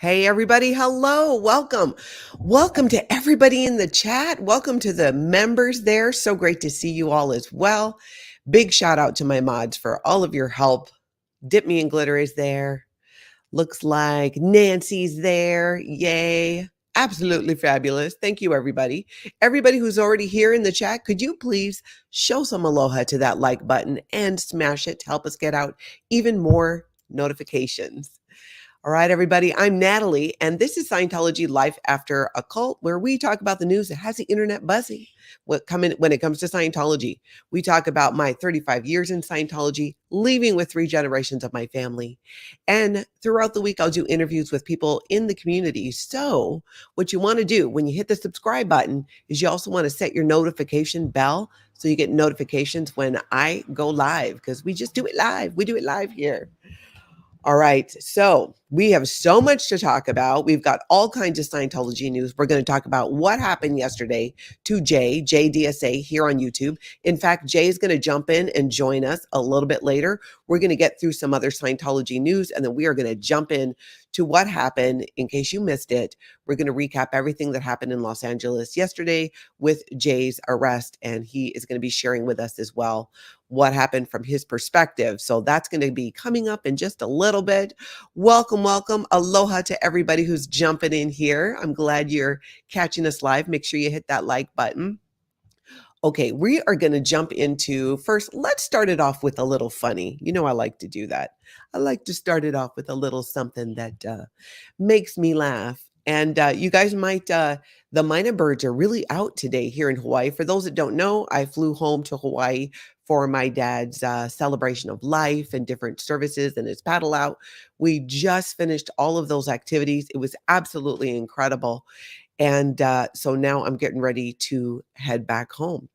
Hey, everybody. Hello. Welcome. Welcome to everybody in the chat. Welcome to the members there. So great to see you all as well. Big shout out to my mods for all of your help. Dip Me in Glitter is there. Looks like Nancy's there. Yay. Absolutely fabulous. Thank you, everybody. Everybody who's already here in the chat, could you please show some aloha to that like button and smash it to help us get out even more notifications? All right, everybody, I'm Natalie, and this is Scientology Life After a Cult, where we talk about the news that has the internet buzzing when it comes to Scientology. We talk about my 35 years in Scientology, leaving with 3 generations of my family. And throughout the week, I'll do interviews with people in the community. So what you want to do when you hit the subscribe button is you also want to set your notification bell so you get notifications when I go live, because we just do it live. We do it live here. All right, so we have so much to talk about. We've got all kinds of Scientology news. We're going to talk about what happened yesterday to Jay DSA here on YouTube. In fact, Jay is going to jump in and join us a little bit later. We're going to get through some other Scientology news, and then we are going to jump in to what happened. In case you missed it, we're going to recap everything that happened in Los Angeles yesterday with Jay's arrest, and he is going to be sharing with us as well what happened from his perspective. So that's going to be coming up in just a little bit. Welcome, welcome. Aloha to everybody who's jumping in here. I'm glad you're catching us live. Make sure you hit that like button. Okay, we are going to jump into first. Let's start it off with a little funny. You know, I like to do that. I like to start it off with a little something that makes me laugh. And you guys might, the Mina birds are really out today here in Hawaii. For those that don't know, I flew home to Hawaii for my dad's celebration of life and different services and his paddle out. We just finished all of those activities. It was absolutely incredible. And so now I'm getting ready to head back home.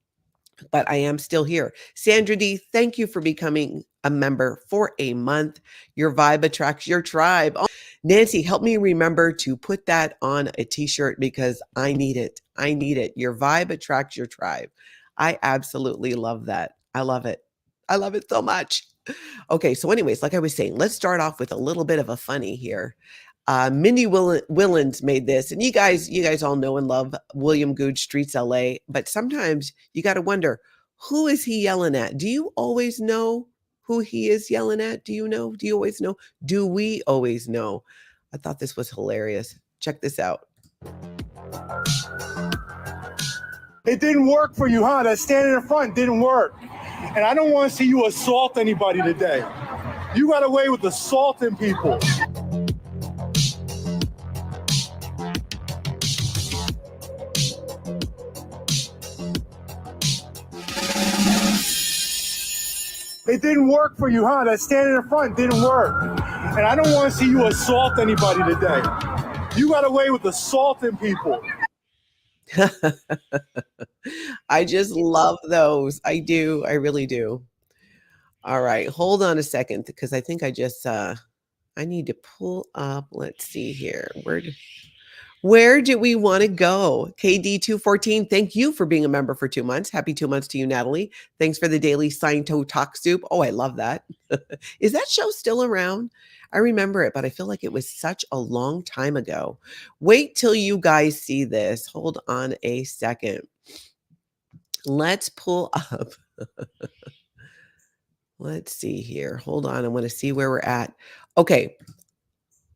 But I am still here. Sandra D, thank you for becoming a member for a month. Your vibe attracts your tribe. Oh, Nancy, help me remember to put that on a t-shirt because I need it. I need it. Your vibe attracts your tribe. I absolutely love that. I love it. I love it so much. Okay, so anyways, like I was saying, let's start off with a little bit of a funny here. MINDY WILLENS made this, and you guys all know and love William Googe Streets LA, but sometimes you got to wonder, who is he yelling at? Do you always know who he is yelling at? Do you know? Do you always know? Do we always know? I thought this was hilarious. Check this out. It didn't work for you, huh? That standing in front didn't work. And I don't want to see you assault anybody today. You got away with assaulting people. It didn't work for you, huh? That standing in front didn't work. And I don't want to see you assault anybody today. You got away with assaulting people. I just love those. I do. I really do. All right. Hold on a second because I think I just I need to pull up. Let's see here. Where do we want to go? KD214, thank you for being a member for 2 months. Happy 2 months to you, Natalie. Thanks for the daily Sciento Talk Soup. Oh, I love that. Is that show still around? I remember it, but I feel like it was such a long time ago. Wait till you guys see this. Hold on a second. Let's pull up. Let's see here. Hold on. I want to see where we're at. Okay.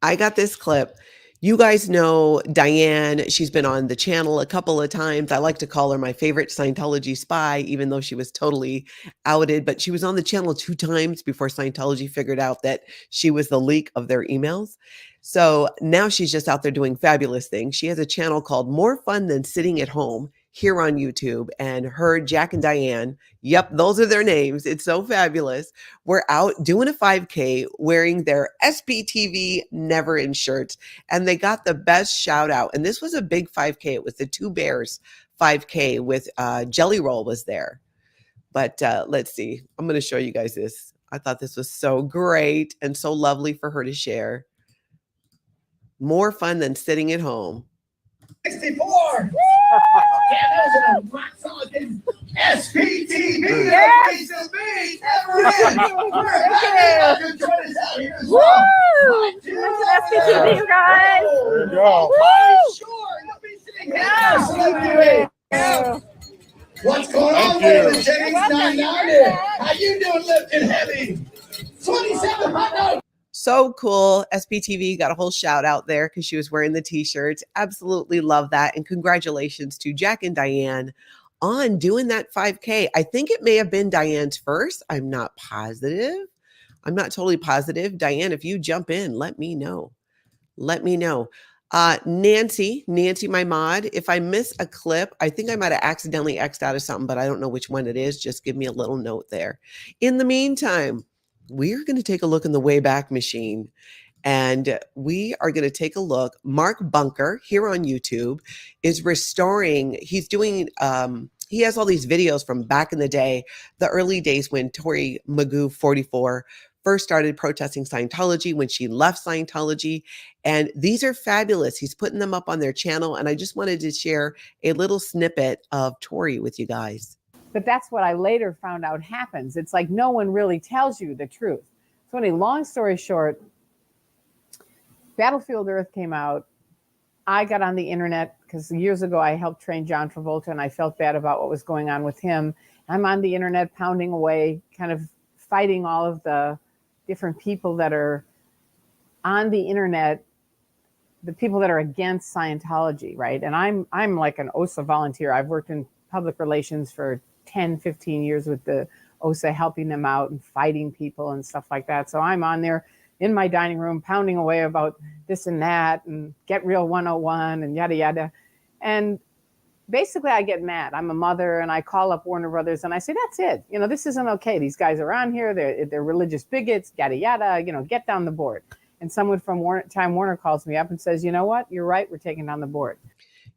I got this clip. You guys know Diane. She's been on the channel a couple of times. I like to call her my favorite Scientology spy, even though she was totally outed. But she was on the channel 2 times before Scientology figured out that she was the leak of their emails. So now she's just out there doing fabulous things. She has a channel called More Fun Than Sitting at Home here on YouTube. And her, Jack and Diane, yep, those are their names. It's so fabulous. We're out doing a 5K wearing their SPTV Never In shirts. And they got the best shout out. And this was a big 5K. It was the 2 Bears 5K with Jelly Roll was there. But let's see. I'm going to show you guys this. I thought this was so great and so lovely for her to share. More fun than sitting at home. 64. Yeah, those are rock solid things. SPTV. Yes. Woo! SPTV, you guys. There you go. Yes. What's going on, ladies and gentlemen? How you doing, lifting heavy? 27 hot dogs. So cool. SPTV got a whole shout out there because she was wearing the t-shirts. Absolutely love that. And congratulations to Jack and Diane on doing that 5K. I think it may have been Diane's first. I'm not positive. I'm not totally positive. Diane, if you jump in, let me know. Let me know. Nancy, my mod, if I miss a clip, I think I might have accidentally X'd out of something, but I don't know which one it is. Just give me a little note there. In the meantime, we're going to take a look in the Wayback Machine, and we are going to take a look. Mark Bunker here on YouTube is restoring. He's doing, he has all these videos from back in the day, the early days when Tory Magoo 44 first started protesting Scientology, when she left Scientology. And these are fabulous. He's putting them up on their channel. And I just wanted to share a little snippet of Tory with you guys. But that's what I later found out happens. It's like no one really tells you the truth. So anyway, long story short, Battlefield Earth came out. I got on the internet because years ago I helped train John Travolta and I felt bad about what was going on with him. I'm on the internet pounding away, kind of fighting all of the different people that are on the internet, the people that are against Scientology, right? And I'm like an OSA volunteer. I've worked in public relations for 10, 15 years with the OSA, helping them out and fighting people and stuff like that. So I'm on there in my dining room, pounding away about this and that and Get Real 101 and yada, yada. And basically I get mad. I'm a mother and I call up Warner Brothers and I say, that's it. You know, this isn't okay. These guys are on here. They're religious bigots, yada, yada, you know, get down the board. And someone from Time Warner calls me up and says, you know what? You're right. We're taking down the board.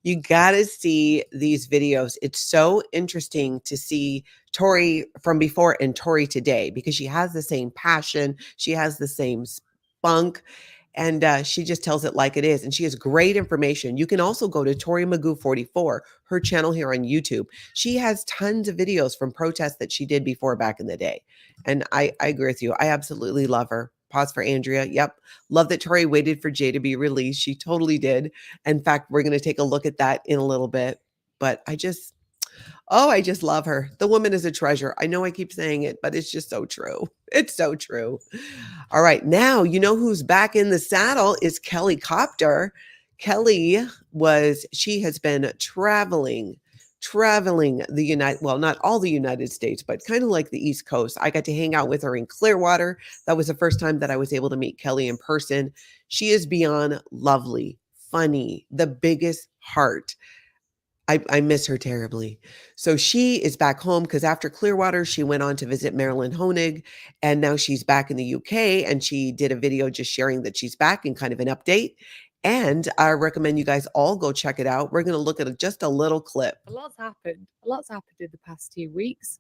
You got to see these videos. It's so interesting to see Tory from before and Tory today because she has the same passion. She has the same spunk. And she just tells it like it is. And she has great information. You can also go to Tory Magoo 44, her channel here on YouTube. She has tons of videos from protests that she did before back in the day. And I agree with you. I absolutely love her. Pause for Andrea. Yep. Love that Tory waited for Jay to be released. She totally did. In fact, we're going to take a look at that in a little bit. But I just love her. The woman is a treasure. I know I keep saying it, but it's just so true. It's so true. All right. Now, you know who's back in the saddle is KELLI COPTER. KELLI she has been traveling not all the United States, but kind of like the East Coast. I got to hang out with her in Clearwater. That was the first time that I was able to meet KELLI in person. She is beyond lovely, funny, the biggest heart. I miss her terribly. So she is back home because after Clearwater, she went on to visit Marilyn Honig, and now she's back in the UK, and she did a video just sharing that she's back and kind of an update. And I recommend you guys all go check it out. We're going to look at just a little clip. A lot's happened. A lot's happened in the past 2 weeks.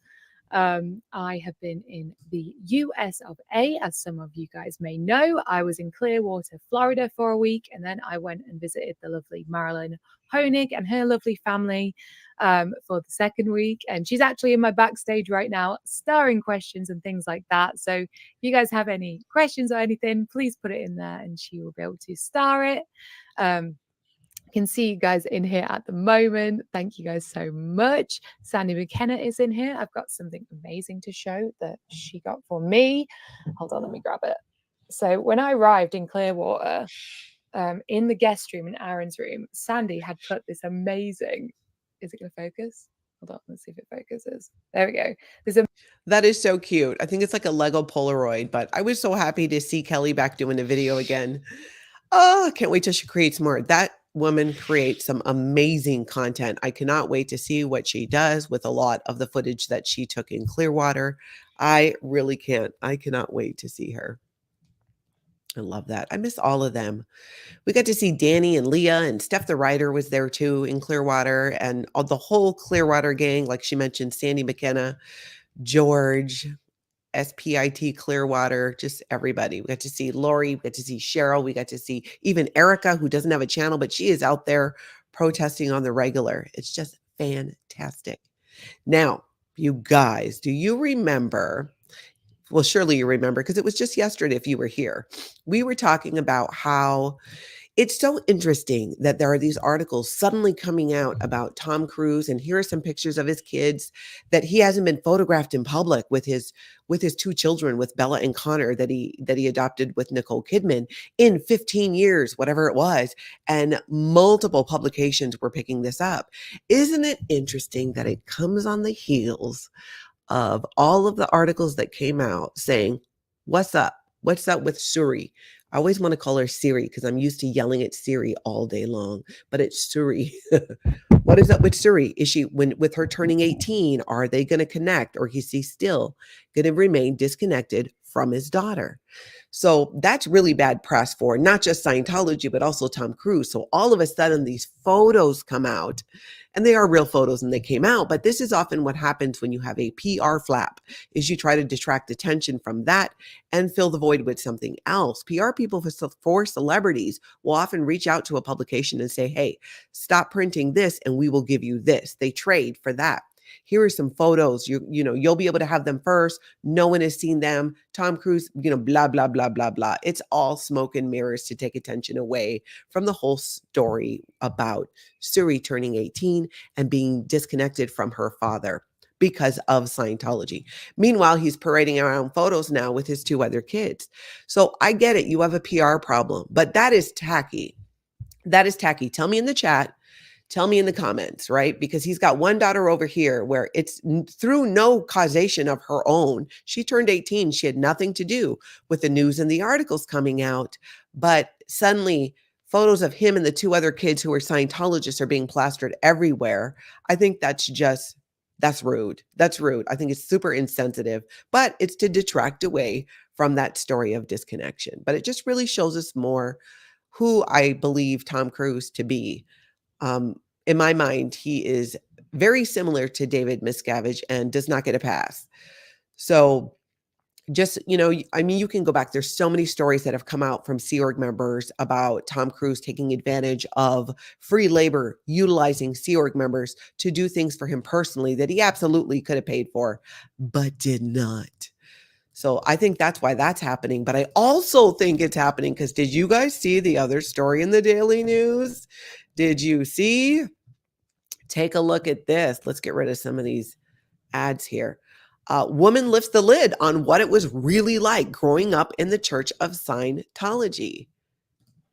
I have been in the US of A, as some of you guys may know. I was in Clearwater, Florida for a week, and then I went and visited the lovely Marilyn Honig and her lovely family for the second week. And she's actually in my backstage right now, starring questions and things like that. So if you guys have any questions or anything, please put it in there and she will be able to star it. Can see you guys in here at the moment. Thank you guys so much. Sandy McKenna is in here. I've got something amazing to show that she got for me. Hold on, let me grab it. So when I arrived in Clearwater, in the guest room, in Aaron's room, Sandy had put this amazing, is it going to focus? Hold on, let's see if it focuses. There we go. That is so cute. I think it's like a Lego Polaroid, but I was so happy to see KELLI back doing a video again. Oh, I can't wait till she creates more. That woman creates some amazing content. I cannot wait to see what she does with a lot of the footage that she took in Clearwater. I really can't. I cannot wait to see her. I love that. I miss all of them. We got to see Danny and Leah, and Steph the writer was there too in Clearwater, and all the whole Clearwater gang, like she mentioned, Sandy McKenna, George, SPIT Clearwater, just everybody. We got to see Lori, we got to see Cheryl, we got to see even Erica, who doesn't have a channel, but she is out there protesting on the regular. It's just fantastic. Now, you guys, do you remember? Well, surely you remember because it was just yesterday if you were here. We were talking about how it's so interesting that there are these articles suddenly coming out about Tom Cruise, and here are some pictures of his kids that he hasn't been photographed in public with his two children, with Bella and Connor, that he adopted with Nicole Kidman in 15 years, whatever it was, and multiple publications were picking this up. Isn't it interesting that it comes on the heels of all of the articles that came out saying, "What's up? What's up with Suri?" I always want to call her Siri because I'm used to yelling at Siri all day long, but it's Suri. What is up with Suri? Is she, with her turning 18, are they going to connect, or is he still going to remain disconnected from his daughter? So that's really bad press for not just Scientology, but also Tom Cruise. So all of a sudden these photos come out, and they are real photos and they came out, but this is often what happens when you have a PR flap, is you try to detract attention from that and fill the void with something else. PR people for celebrities will often reach out to a publication and say, "Hey, stop printing this and we will give you this." They trade for that. Here are some photos. You'll be able to have them first. No one has seen them. Tom Cruise, blah, blah, blah, blah, blah. It's all smoke and mirrors to take attention away from the whole story about Suri turning 18 and being disconnected from her father because of Scientology. Meanwhile, he's parading around photos now with his two other kids. So I get it. You have a PR problem, but that is tacky. That is tacky. Tell me in the chat. Tell me in the comments, right? Because he's got one daughter over here where it's through no causation of her own. She turned 18. She had nothing to do with the news and the articles coming out. But suddenly, photos of him and the two other kids who are Scientologists are being plastered everywhere. I think that's rude. That's rude. I think it's super insensitive, but it's to detract away from that story of disconnection. But it just really shows us more who I believe Tom Cruise to be. In my mind, he is very similar to David Miscavige and does not get a pass. So just, you can go back. There's so many stories that have come out from Sea Org members about Tom Cruise taking advantage of free labor, utilizing Sea Org members to do things for him personally that he absolutely could have paid for, but did not. So I think that's why that's happening. But I also think it's happening because did you guys see the other story in the Daily News? Did you see? Take a look at this. Let's get rid of some of these ads here. Woman lifts the lid on what it was really like growing up in the Church of Scientology.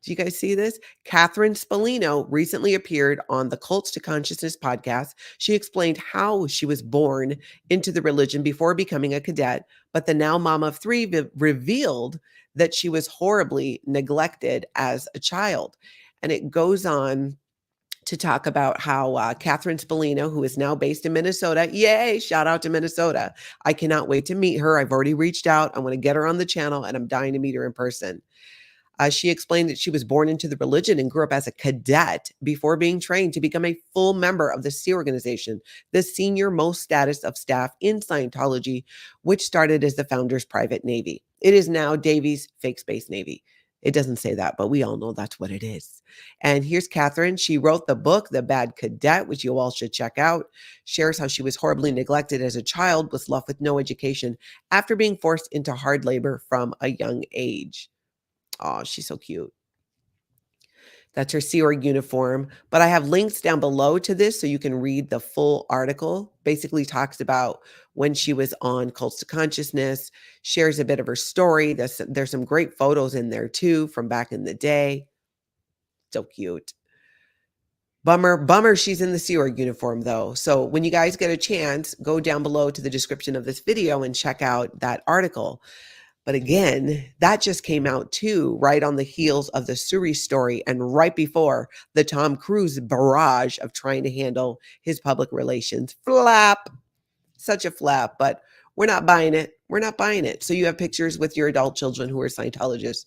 Do you guys see this? Katherine SPALLINO recently appeared on the Cults to Consciousness podcast. She explained how she was born into the religion before becoming a cadet, but the now mom of three revealed that she was horribly neglected as a child. And it goes on to talk about how Katherine SPALLINO, who is now based in Minnesota, yay, shout out to Minnesota. I cannot wait to meet her. I've already reached out. I want to get her on the channel and I'm dying to meet her in person. She explained that she was born into the religion and grew up as a cadet before being trained to become a full member of the Sea Organization, the senior most status of staff in Scientology, which started as the founder's private navy. It is now Davy's fake space navy. It doesn't say that, but we all know that's what it is. And here's Katherine. She wrote the book, The Bad Cadet, which you all should check out. Shares how she was horribly neglected as a child, was left with no education after being forced into hard labor from a young age. Oh, she's so cute. That's her Sea Org uniform. But I have links down below to this so you can read the full article. Basically talks about when she was on Cults to Consciousness, shares a bit of her story. There's some great photos in there too from back in the day. So cute. Bummer she's in the Sea Org uniform though. So when you guys get a chance, go down below to the description of this video and check out that article. But again, that just came out too, right on the heels of the Suri story and right before the Tom Cruise barrage of trying to handle his public relations. Flap. Such a flap, but we're not buying it. We're not buying it. So you have pictures with your adult children who are Scientologists.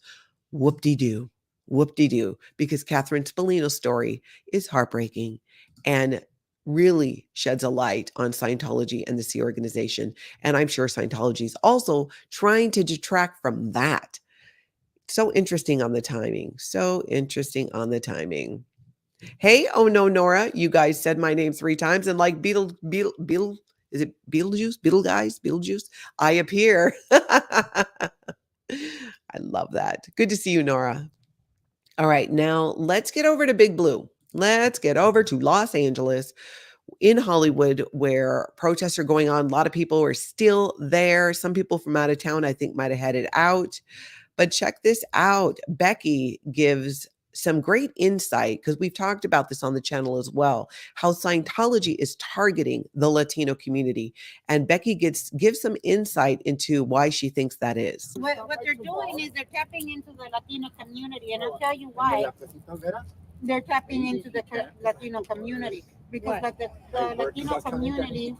Whoop-de-doo. Whoop-de-doo. Because Katherine SPALLINO's story is heartbreaking and really sheds a light on Scientology and the Sea Organization. And I'm sure Scientology is also trying to detract from that. So interesting on the timing. So interesting on the timing. Hey, oh no, Nora, you guys said my name 3 times and like Beetle, is it Beetlejuice? Beetlejuice? I appear. I love that. Good to see you, Nora. All right, now let's get over to Big Blue. Let's get over to Los Angeles in Hollywood where protests are going on. A lot of people are still there. Some people from out of town, I think, might have headed out. But check this out. Becky gives some great insight because we've talked about this on the channel as well, how Scientology is targeting the Latino community. And Becky gives some insight into why she thinks that is. What they're doing is they're tapping into the Latino community, and I'll tell you why. They're tapping into the Latino community because the Latino community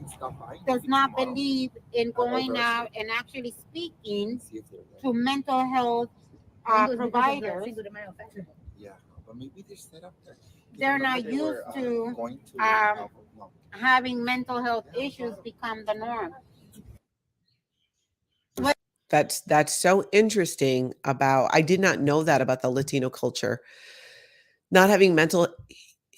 does not believe in going out and actually speaking to mental health providers. They're not used to having mental health issues become the norm. That's so interesting about, I did not know that about the Latino culture. Not having mental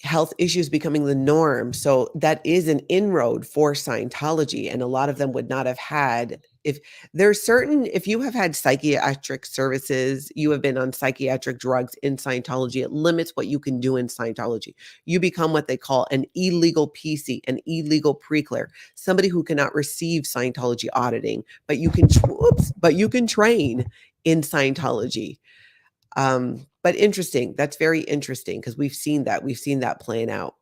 health issues becoming the norm. So that is an inroad for Scientology. And a lot of them would not have had, if you have had psychiatric services, you have been on psychiatric drugs in Scientology, it limits what you can do in Scientology. You become what they call an illegal PC, an illegal pre-clear, somebody who cannot receive Scientology auditing, but you can train in Scientology. But interesting. That's very interesting because we've seen that playing out.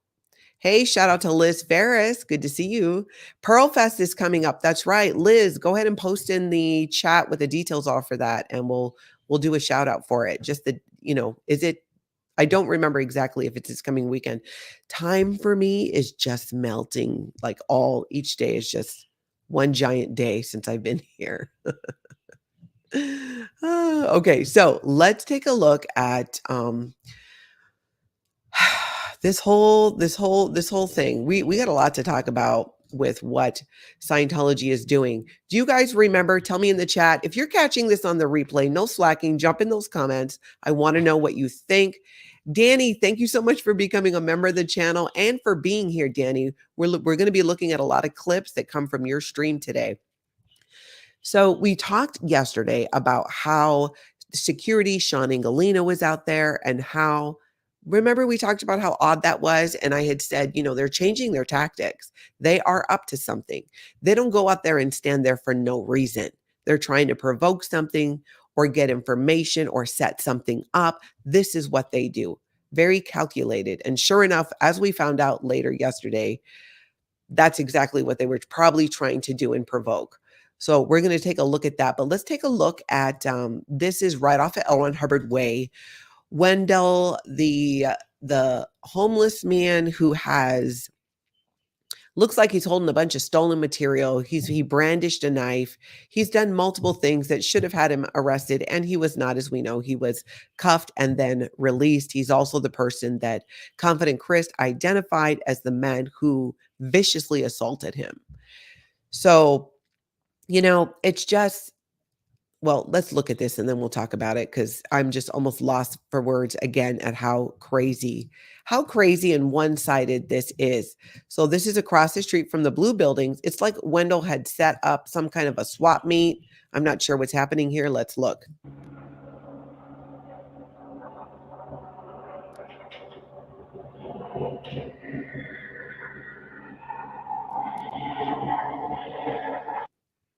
Hey, shout out to Liz Ferris. Good to see you. Pearl Fest is coming up. That's right. Liz, go ahead and post in the chat what the details are for that. And we'll do a shout out for it. Just I don't remember exactly if it's this coming weekend. Time for me is just melting. Like each day is just one giant day since I've been here. Okay, so let's take a look at this whole thing. We got a lot to talk about with what Scientology is doing. Do you guys remember? Tell me in the chat. If you're catching this on the replay, no slacking, jump in those comments. I want to know what you think. Danny, thank you so much for becoming a member of the channel and for being here, Danny. We're going to be looking at a lot of clips that come from your stream today. So we talked yesterday about how security, Sean Ingolino was out there and how, remember we talked about how odd that was? And I had said, they're changing their tactics. They are up to something. They don't go out there and stand there for no reason. They're trying to provoke something or get information or set something up. This is what they do. Very calculated. And sure enough, as we found out later yesterday, that's exactly what they were probably trying to do and provoke. So we're going to take a look at that. But let's take a look at, this is right off of L. Ron Hubbard Way. Wendell, the homeless man who looks like he's holding a bunch of stolen material. He brandished a knife. He's done multiple things that should have had him arrested. And he was not, as we know, he was cuffed and then released. He's also the person that Confident Chris identified as the man who viciously assaulted him. So, it's just, well, let's look at this and then we'll talk about it because I'm just almost lost for words again at how crazy and one-sided this is. So this is across the street from the blue buildings. It's like Wendell had set up some kind of a swap meet. I'm not sure what's happening here. Let's look.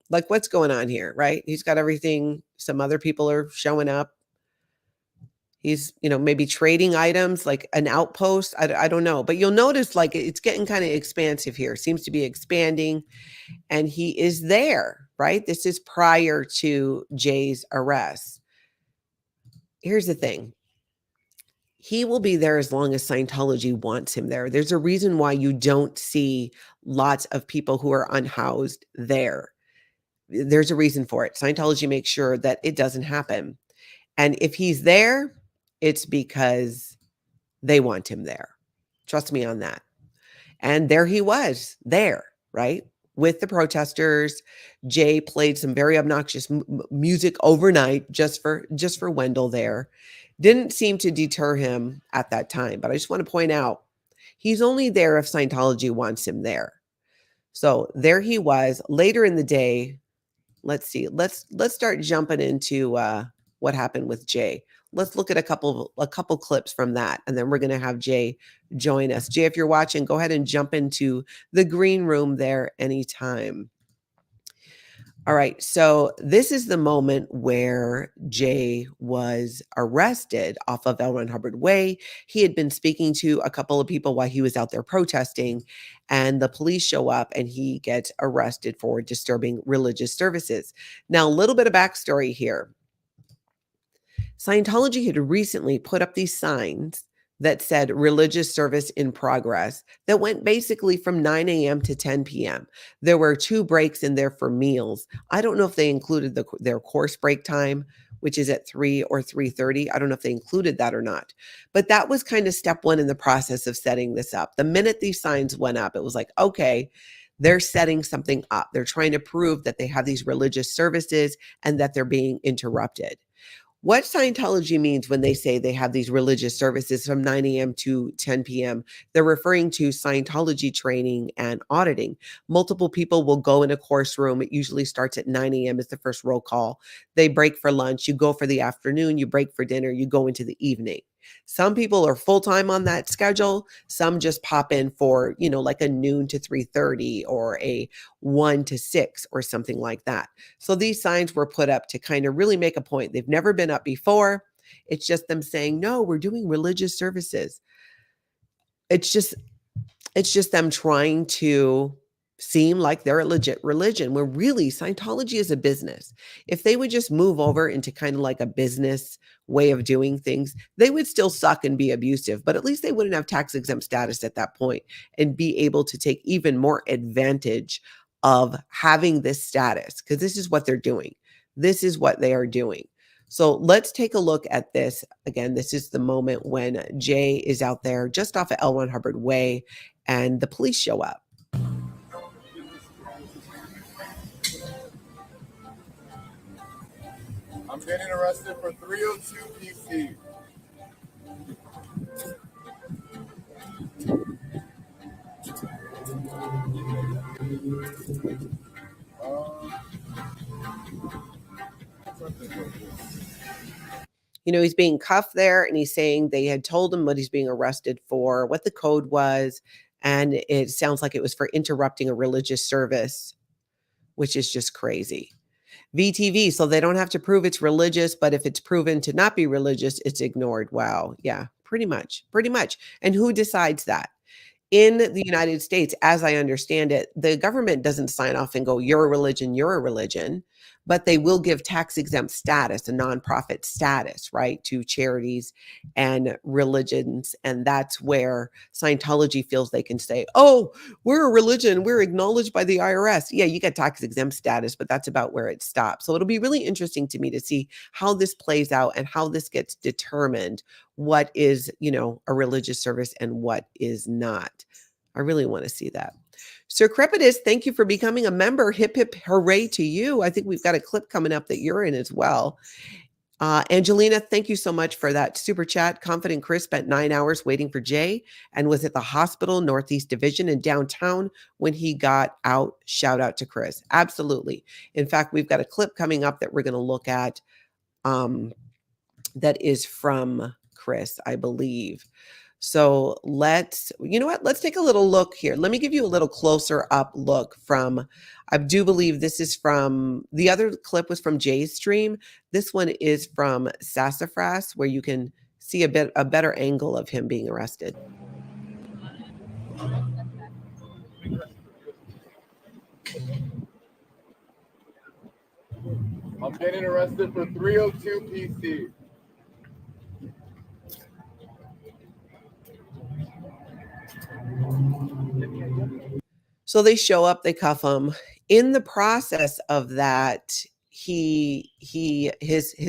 Like what's going on here, right? He's got everything. Some other people are showing up. He's, maybe trading items like an outpost. I don't know, but you'll notice like it's getting kind of expansive here. Seems to be expanding and he is there, right? This is prior to Jay's arrest. Here's the thing. He will be there as long as Scientology wants him there. There's a reason why you don't see lots of people who are unhoused there. There's a reason for it. Scientology makes sure that it doesn't happen. And if he's there, it's because they want him there. Trust me on that. And there he was there, right? With the protesters. Jay played some very obnoxious music overnight just for Wendell there. Didn't seem to deter him at that time. But I just want to point out, he's only there if Scientology wants him there. So there he was. Later in the day, let's see. Let's start jumping into what happened with Jay. Let's look at a couple clips from that, and then we're going to have Jay join us. Jay, if you're watching, go ahead and jump into the green room there anytime. All right, so this is the moment where Jay was arrested off of L. Ron Hubbard Way. He had been speaking to a couple of people while he was out there protesting, and the police show up and he gets arrested for disturbing religious services. Now, a little bit of backstory here. Scientology had recently put up these signs that said religious service in progress that went basically from 9 a.m. to 10 p.m. There were 2 breaks in there for meals. I don't know if they included their course break time, which is at 3 or 3:30. I don't know if they included that or not. But that was kind of step 1 in the process of setting this up. The minute these signs went up, it was like, okay, they're setting something up. They're trying to prove that they have these religious services and that they're being interrupted. What Scientology means when they say they have these religious services from 9 a.m. to 10 p.m., they're referring to Scientology training and auditing. Multiple people will go in a course room. It usually starts at 9 a.m. is the first roll call. They break for lunch. You go for the afternoon. You break for dinner. You go into the evening. Some people are full-time on that schedule. Some just pop in for, like a noon to 3:30 or a 1 to 6 or something like that. So these signs were put up to kind of really make a point. They've never been up before. It's just them saying, no, we're doing religious services. It's just them trying to seem like they're a legit religion, where really Scientology is a business. If they would just move over into kind of like a business way of doing things, they would still suck and be abusive, but at least they wouldn't have tax exempt status at that point and be able to take even more advantage of having this status, because this is what they're doing. This is what they are doing. So let's take a look at this. Again, this is the moment when Jay is out there just off of L. Ron Hubbard Way and the police show up. I'm getting arrested for 302 PC. He's being cuffed there, and he's saying they had told him what he's being arrested for, what the code was, and it sounds like it was for interrupting a religious service, which is just crazy. VTV, so they don't have to prove it's religious, but if it's proven to not be religious, it's ignored. Wow. Yeah, pretty much. And who decides that? In the United States, as I understand it, the government doesn't sign off and go, you're a religion, but they will give tax exempt status, a nonprofit status, right, to charities and religions. And that's where Scientology feels they can say, oh, we're a religion, we're acknowledged by the IRS. Yeah, you get tax exempt status, but that's about where it stops. So it'll be really interesting to me to see how this plays out and how this gets determined, what is, a religious service and what is not. I really want to see that. Sir Crepitus, thank you for becoming a member. Hip, hip, hooray to you. I think we've got a clip coming up that you're in as well. Angelina, thank you so much for that super chat. Confident Chris spent 9 hours waiting for Jay and was at the hospital, Northeast Division in downtown when he got out. Shout out to Chris. Absolutely. In fact, we've got a clip coming up that we're going to look at that is from Chris, I believe. So let's take a little look here. Let me give you a little closer up look from, I do believe this is from, the other clip was from Jay's stream. This one is from Sassafras, where you can see a better angle of him being arrested. I'm getting arrested for 302 PC. So they show up, they cuff him. In the process of that, his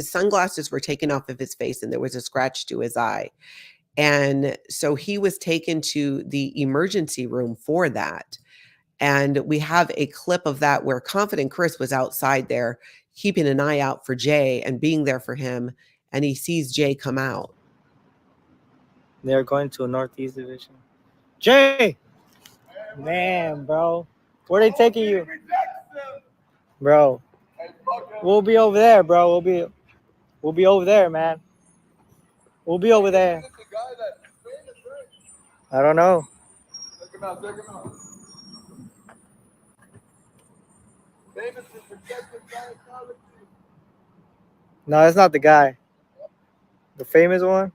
sunglasses were taken off of his face and there was a scratch to his eye. And so he was taken to the emergency room for that. And we have a clip of that where Confident Chris was outside there keeping an eye out for Jay and being there for him. and he sees Jay come out. They're going to a Northeast division. Jay! Man, bro. Where they taking you? Bro. We'll be over there, bro. We'll be over there, man. We'll be over there. I don't know. Check him out, check him out. Famous for protecting Scientology. No, that's not the guy. The famous one?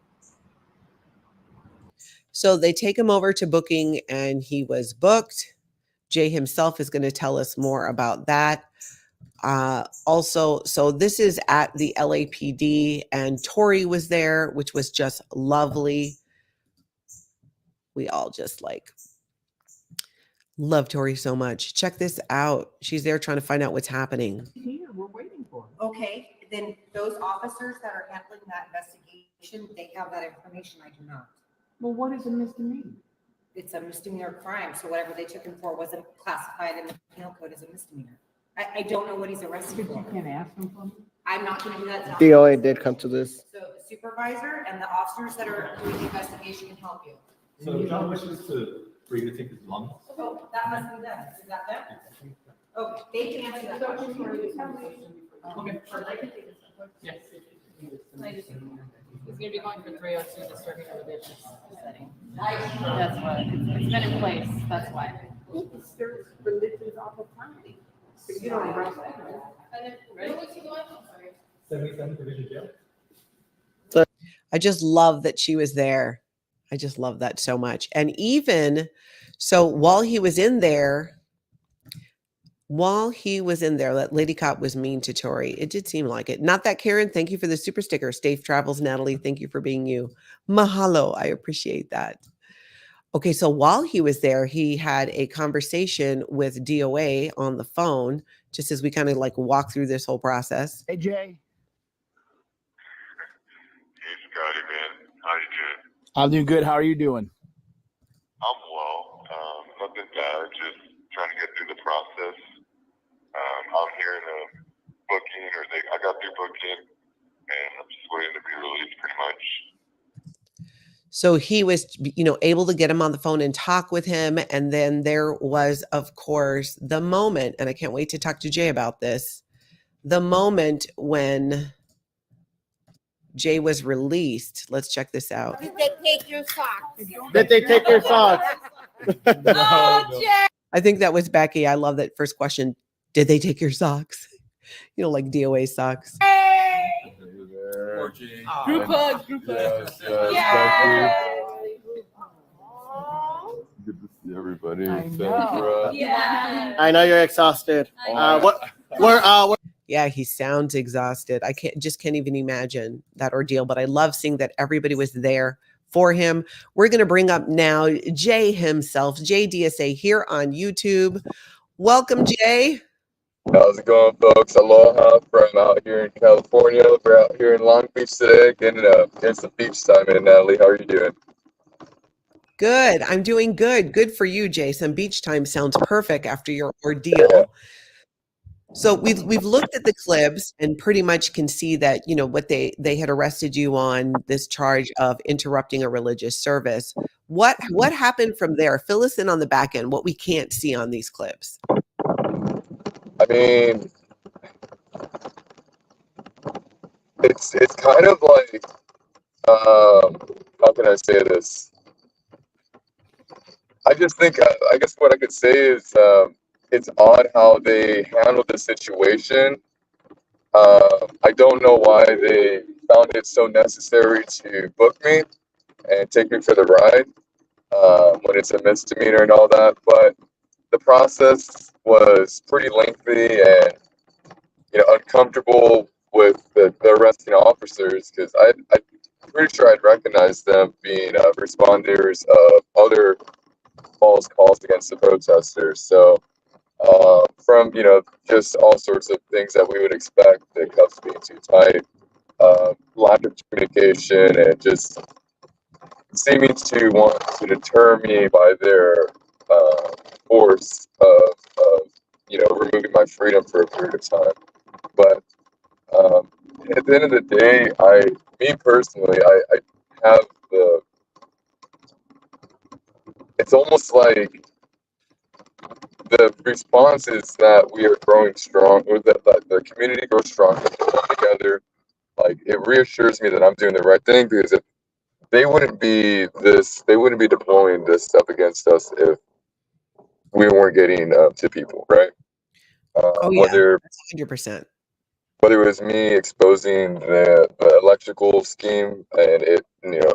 So they take him over to booking, and he was booked. Jay himself is going to tell us more about that. Also, so this is at the LAPD, and Tory was there, which was just lovely. We all just like love Tory so much. Check this out. She's there trying to find out what's happening. Here, we're waiting for him. Okay, then those officers that are handling that investigation, they have that information. I do not. Well, what is a misdemeanor? It's a misdemeanor crime, so whatever they took him for wasn't classified in the penal code as a misdemeanor. I don't know what he's arrested for. You can't ask them for me? I'm not gonna do that. D.O.A. did come to this. So the supervisor and the officers that are doing the investigation can help you. So John wishes for you to take his lungs. Oh, that must be them. Is that them? Okay, they can answer that question. Okay. Yes. He's gonna be going for 302 disturbing a religious setting. That's what, it's been in place, that's why. He disturbs religions all the time. So you don't arrest him. And then, where was he going? I'm sorry. 77 Division Jail. I just love that she was there. I just love that so much. And even so, while he was in there, that lady cop was mean to Tory. It did seem like it. Not that, Karen. Thank you for the super sticker. Safe travels, Natalie. Thank you for being you. Mahalo. I appreciate that. Okay, so while he was there, he had a conversation with D.O.A. on the phone, just as we kind of like walk through this whole process. Hey, Jay. Hey, Scotty, man. How you doing? I'm doing good. How are you doing? I'm well. Nothing bad. Just trying to get through the process. I'm here in a booking, I got through booking, and I'm just waiting to be released pretty much. So he was, able to get him on the phone and talk with him. And then there was, of course, the moment, and I can't wait to talk to Jay about this, the moment when Jay was released. Let's check this out. Did they take your socks? Did they take your socks? Oh, Jay! I think that was Becky. I love that first question. Did they take your socks? Like DOA socks. Hey! Group hug, group hug. Yes, good to see everybody. I know you're exhausted. Yeah, he sounds exhausted. I can't even imagine that ordeal, but I love seeing that everybody was there for him. We're going to bring up now Jay himself, Jay DSA, here on YouTube. Welcome, Jay. How's it going, folks? Aloha from out here in California. We're out here in Long Beach today, getting some beach time in. Natalie, how are you doing? Good. I'm doing good. Good for you, Jay. Some beach time sounds perfect after your ordeal. So we've looked at the clips and pretty much can see that, what they had arrested you on this charge of interrupting a religious service. What happened from there? Fill us in on the back end, what we can't see on these clips. I mean, it's kind of like, how can I say this? I just think, I guess what I could say is, it's odd how they handled the situation. I don't know why they found it so necessary to book me and take me for the ride when it's a misdemeanor and all that, but the process was pretty lengthy and uncomfortable with the arresting officers, because I'm pretty sure I'd recognize them being responders of other false calls against the protesters. So from just all sorts of things that we would expect, the cuffs being too tight, lack of communication, and just seeming to want to deter me by their force of removing my freedom for a period of time. But at the end of the day, me personally, I have it's almost like the response is that we are growing strong, or that the community grows strong together. Like, it reassures me that I'm doing the right thing, because if they wouldn't be deploying this stuff against us if we weren't getting to people, right? Oh yeah, that's 100%. Whether it was me exposing the electrical scheme and it,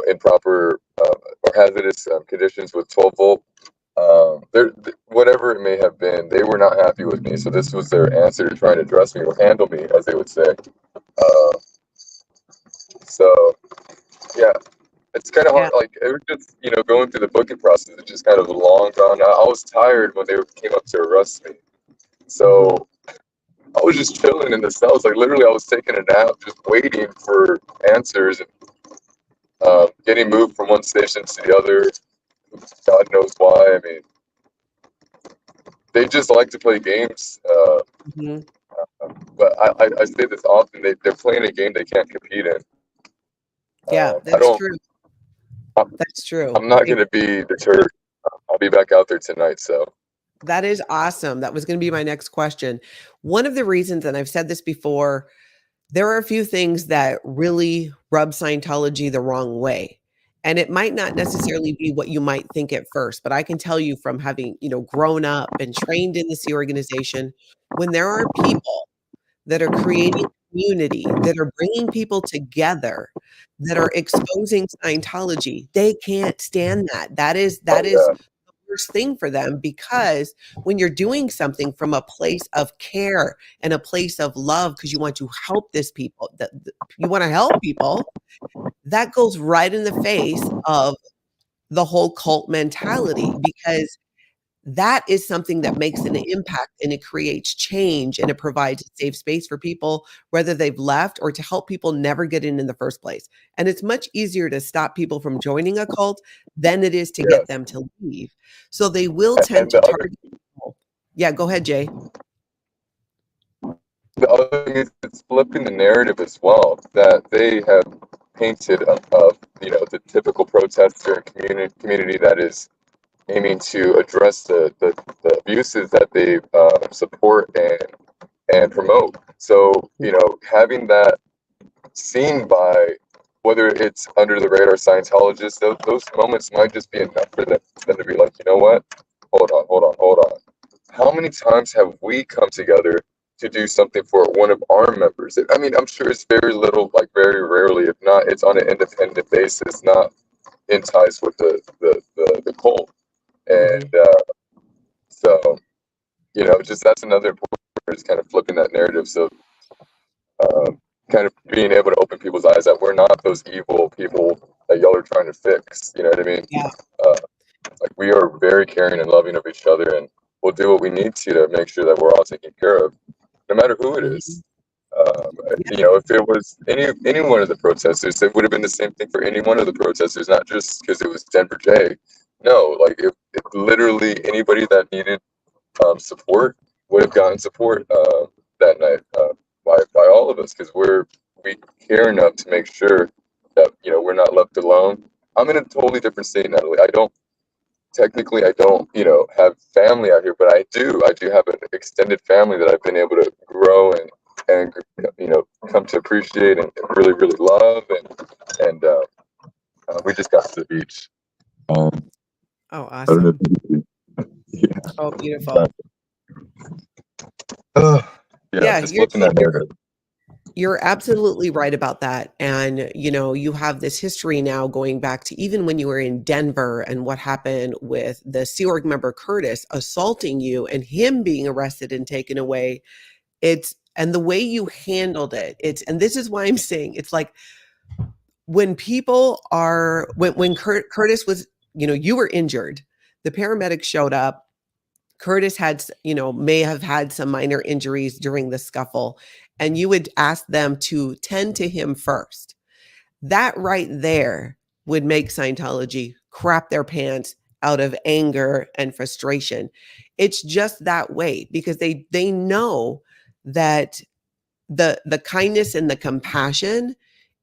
improper or hazardous conditions with 12-volt, whatever it may have been, they were not happy with me. So this was their answer to trying to address me or handle me, as they would say. So yeah, it's kind of hard. Like, it was just, going through the booking process. It's just kind of long drawn out. I was tired when they came up to arrest me. So I was just chilling in the cells. Like, literally, I was taking a nap, just waiting for answers, and getting moved from one station to the other. God knows why. I mean, they just like to play games. But I say this often. They're playing a game they can't compete in. Yeah, that's true. That's true. I'm not going to be deterred. I'll be back out there tonight. So. That is awesome. That was going to be my next question. One of the reasons, and I've said this before, there are a few things that really rub Scientology the wrong way. And it might not necessarily be what you might think at first, but I can tell you from having, grown up and trained in this organization, when there are people that are creating community, that are bringing people together, that are exposing Scientology, they can't stand that. That is the worst thing for them, because when you're doing something from a place of care and a place of love, because you want to help you want to help people, that goes right in the face of the whole cult mentality, because that is something that makes an impact, and it creates change, and it provides a safe space for people, whether they've left or to help people never get in the first place. And it's much easier to stop people from joining a cult than it is to get them to leave. So they will tend to target people. Yeah, go ahead, Jay. The other thing is, it's flipping the narrative as well, that they have painted of the typical protester community that is aiming to address the abuses that they support and promote. So, having that seen by, whether it's under the radar Scientologists, those moments might just be enough for them to be like, you know what? Hold on. How many times have we come together to do something for one of our members? I mean, I'm sure it's very little, like very rarely, if not, it's on an independent basis, not in ties with the cult. And so, just that's another important part, is kind of flipping that narrative. So, kind of being able to open people's eyes that we're not those evil people that y'all are trying to fix. You know what I mean? Yeah. Like, we are very caring and loving of each other, and we'll do what we need to make sure that we're all taken care of, no matter who it is. If it was any one of the protesters, it would have been the same thing for any one of the protesters, not just because it was Denver J. No, like, if literally anybody that needed support would have gotten support that night by all of us, because we care enough to make sure that we're not left alone. I'm in a totally different state, Natalie. I don't have family out here, but I do have an extended family that I've been able to grow and come to appreciate and really, really love, and we just got to the beach. Oh, awesome. Yeah. Oh, beautiful. Yeah, just flipping that narrative. You're absolutely right about that. And, you have this history now going back to even when you were in Denver, and what happened with the Sea Org member Curtis assaulting you and him being arrested and taken away. And the way you handled it, and this is why I'm saying, it's like, when people are, when Curtis was, you were injured, the paramedics showed up. Curtis had, may have had some minor injuries during the scuffle, and you would ask them to tend to him first. That right there would make Scientology crap their pants out of anger and frustration. It's just that way, because they know that the kindness and the compassion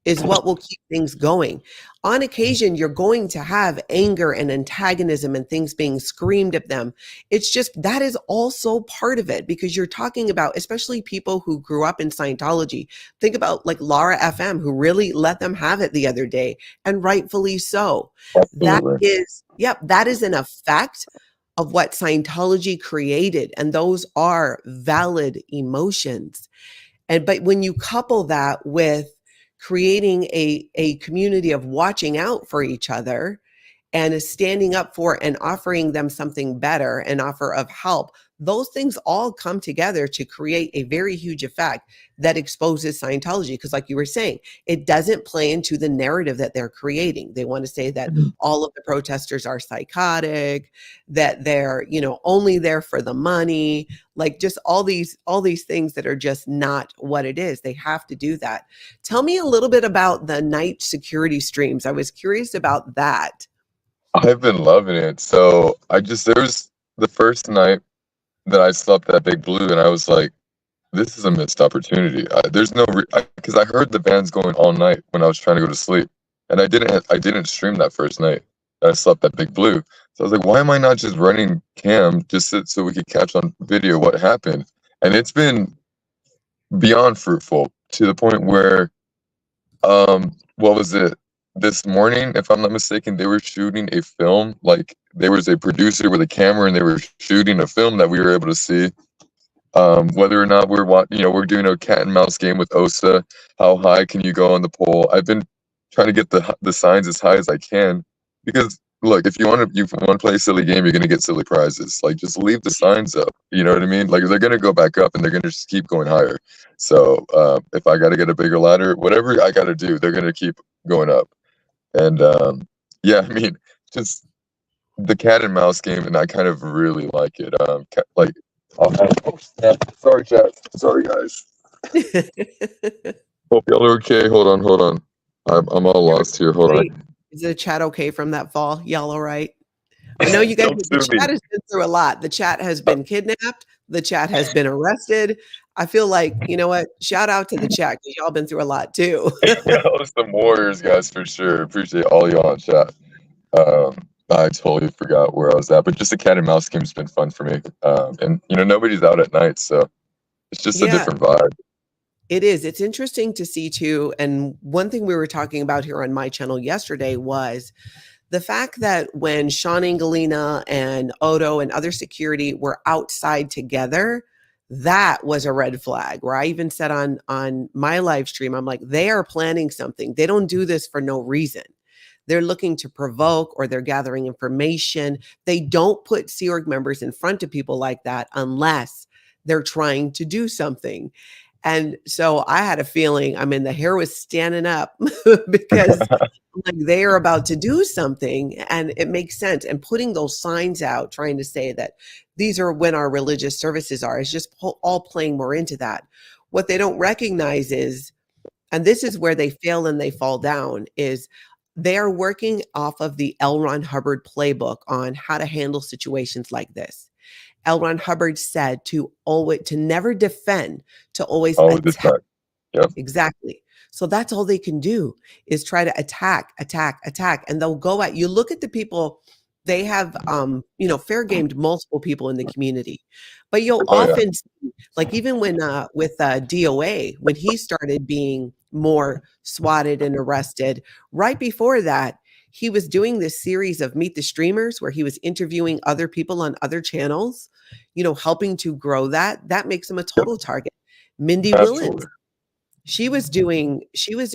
is what will keep things going. On occasion, you're going to have anger and antagonism and things being screamed at them. It's just that is also part of it, because you're talking about, especially people who grew up in Scientology. Think about like Laura FM, who really let them have it the other day, and rightfully so. Absolutely. That is an effect of what Scientology created, and those are valid emotions. But when you couple that with creating a community of watching out for each other and is standing up for and offering them something better, an offer of help, those things all come together to create a very huge effect that exposes Scientology. Because like you were saying, it doesn't play into the narrative that they're creating. They want to say that all of the protesters are psychotic, that they're, only there for the money, like just all these things that are just not what it is. They have to do that. Tell me a little bit about the night security streams. I was curious about that. I've been loving it. So there was the first night that I slept at Big Blue, and I was like, this is a missed opportunity. There's no, because I heard the bands going all night when I was trying to go to sleep, and I didn't stream that first night that I slept at Big Blue. So I was like, why am I not just running cam just so we could catch on video what happened? And it's been beyond fruitful to the point where, what was it? This morning, if I'm not mistaken, they were shooting a film. Like there was a producer with a camera, and they were shooting a film that we were able to see. Whether or not we're doing a cat and mouse game with OSA. How high can you go on the pole? I've been trying to get the signs as high as I can, because look, if you want to play a silly game, you're gonna get silly prizes. Like just leave the signs up. You know what I mean? Like they're gonna go back up, and they're gonna just keep going higher. So if I got to get a bigger ladder, whatever I got to do, they're gonna keep going up. And yeah, I mean, just the cat and mouse game, and I kind of really like it. Oh, snap. Sorry, chat. Sorry, guys. Hope y'all are okay. Hold on. I'm all lost here. Hold on. Is the chat okay from that fall? Y'all all right? I know you guys, the chat has been through a lot. The chat has been kidnapped. The chat has been arrested. I feel like, you know what? Shout out to the chat, because y'all been through a lot too. Y'all some warriors, guys, for sure. Appreciate all y'all in chat. I totally forgot where I was at, but just the cat and mouse game's been fun for me. And nobody's out at night, so it's just a different vibe. It is. It's interesting to see too. And one thing we were talking about here on my channel yesterday was the fact that when Sean Angelina and Odo and other security were outside together, that was a red flag, where I even said on my live stream, I'm like, they are planning something. They don't do this for no reason. They're looking to provoke, or they're gathering information. They don't put Sea Org members in front of people like that unless they're trying to do something. And so I had a feeling, the hair was standing up because like they are about to do something, and it makes sense. And putting those signs out, trying to say that these are when our religious services are, is just all playing more into that. What they don't recognize is, and this is where they fail and they fall down, is they are working off of the L. Ron Hubbard playbook on how to handle situations like this. L. Ron Hubbard said to never defend, to always attack. Yep. Exactly. So that's all they can do, is try to attack. And they'll go at you. Look at the people. They have, fair gamed multiple people in the community, but you'll often see, like even when, with D.O.A, when he started being more swatted and arrested, right before that, he was doing this series of Meet the Streamers where he was interviewing other people on other channels, helping to grow that. That makes him a total target. MINDY WILLENS, she was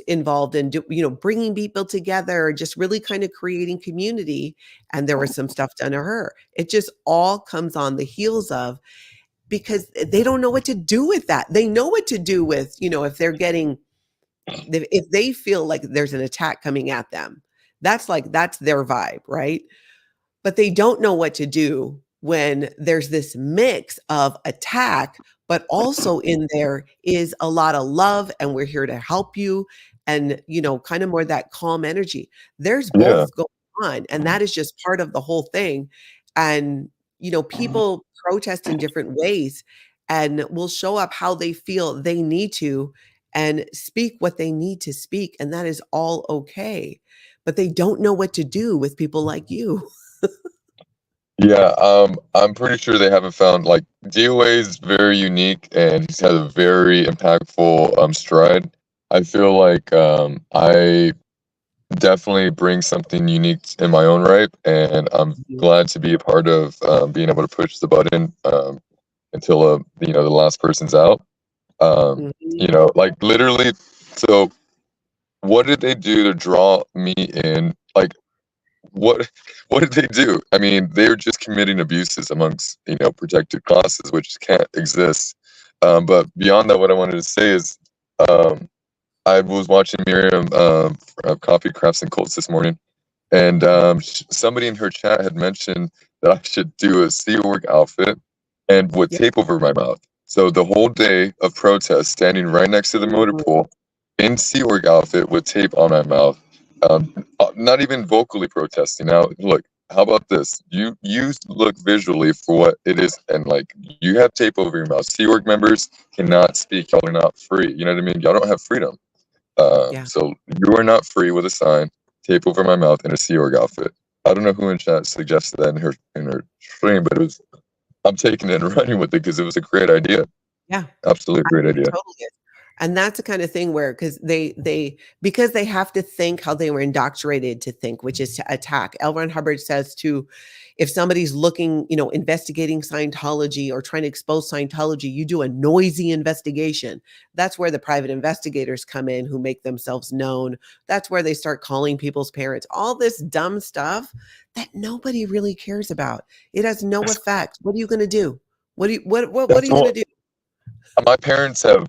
involved in, bringing people together, just really kind of creating community. And there was some stuff done to her. It just all comes on the heels of, because they don't know what to do with that. They know what to do with, if they feel like there's an attack coming at them. That's their vibe, right? But they don't know what to do when there's this mix of attack, but also in there is a lot of love, and we're here to help you, and kind of more that calm energy. There's both going on, and that is just part of the whole thing. And people protest in different ways, and will show up how they feel they need to and speak what they need to speak. And that is all okay. But they don't know what to do with people like you. Yeah, I'm pretty sure they haven't found, like, D.O.A is very unique and he's had a very impactful stride. I feel like I definitely bring something unique in my own right, and I'm glad to be a part of being able to push the button until you know, the last person's out. You know, like literally. So, what did they do to draw me in? Like, what did they do? I mean, they're just committing abuses amongst, you know, protected classes, which can't exist. But beyond that, what I wanted to say is, I was watching Miriam Coffee Crafts and Cults this morning, and somebody in her chat had mentioned that I should do a Sea Org outfit and with tape over my mouth. So the whole day of protest, standing right next to the motor pool in Sea Org outfit with tape on my mouth, not even vocally protesting. Now, look, how about this? You look visually for what it is, and like you have tape over your mouth. Sea Org members cannot speak. Y'all are not free. You know what I mean? Y'all don't have freedom. So you are not free with a sign, tape over my mouth, and a Sea Org outfit. I don't know who in chat suggested that in her stream, but it was. I'm taking it and running with it because it was a great idea. Yeah, absolutely great idea. Totally is. And that's the kind of thing where, because they have to think how they were indoctrinated to think, which is to attack. L. Ron Hubbard says too, if somebody's looking, you know, investigating Scientology or trying to expose Scientology, you do a noisy investigation. That's where the private investigators come in who make themselves known. That's where they start calling people's parents. All this dumb stuff that nobody really cares about. It has no effect. What are you going to do? What are you going to do? My parents have.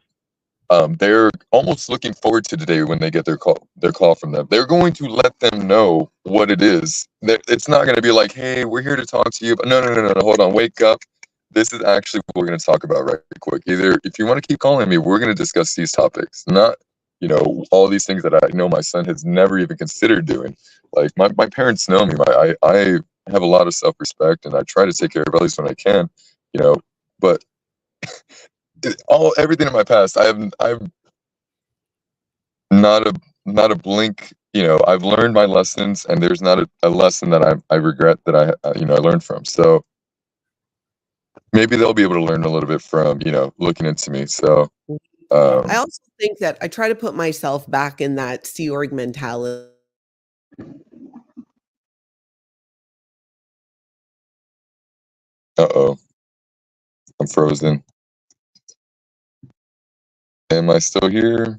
They're almost looking forward to today when they get their call from them. They're going to let them know what it is. It's not going to be like, hey, we're here to talk to you. But no, hold on, wake up. This is actually what we're going to talk about right quick. Either if you want to keep calling me, we're going to discuss these topics, not, you know, all these things that I know my son has never even considered doing. Like my parents know me. I have a lot of self-respect, and I try to take care of at least when I can, you know, but everything in my past, I'm not a blink, you know, I've learned my lessons, and there's not a lesson that I regret that I learned from. So maybe they'll be able to learn a little bit from, you know, looking into me. So I also think that I try to put myself back in that Sea Org mentality. Uh-oh, I'm frozen. Am I still here?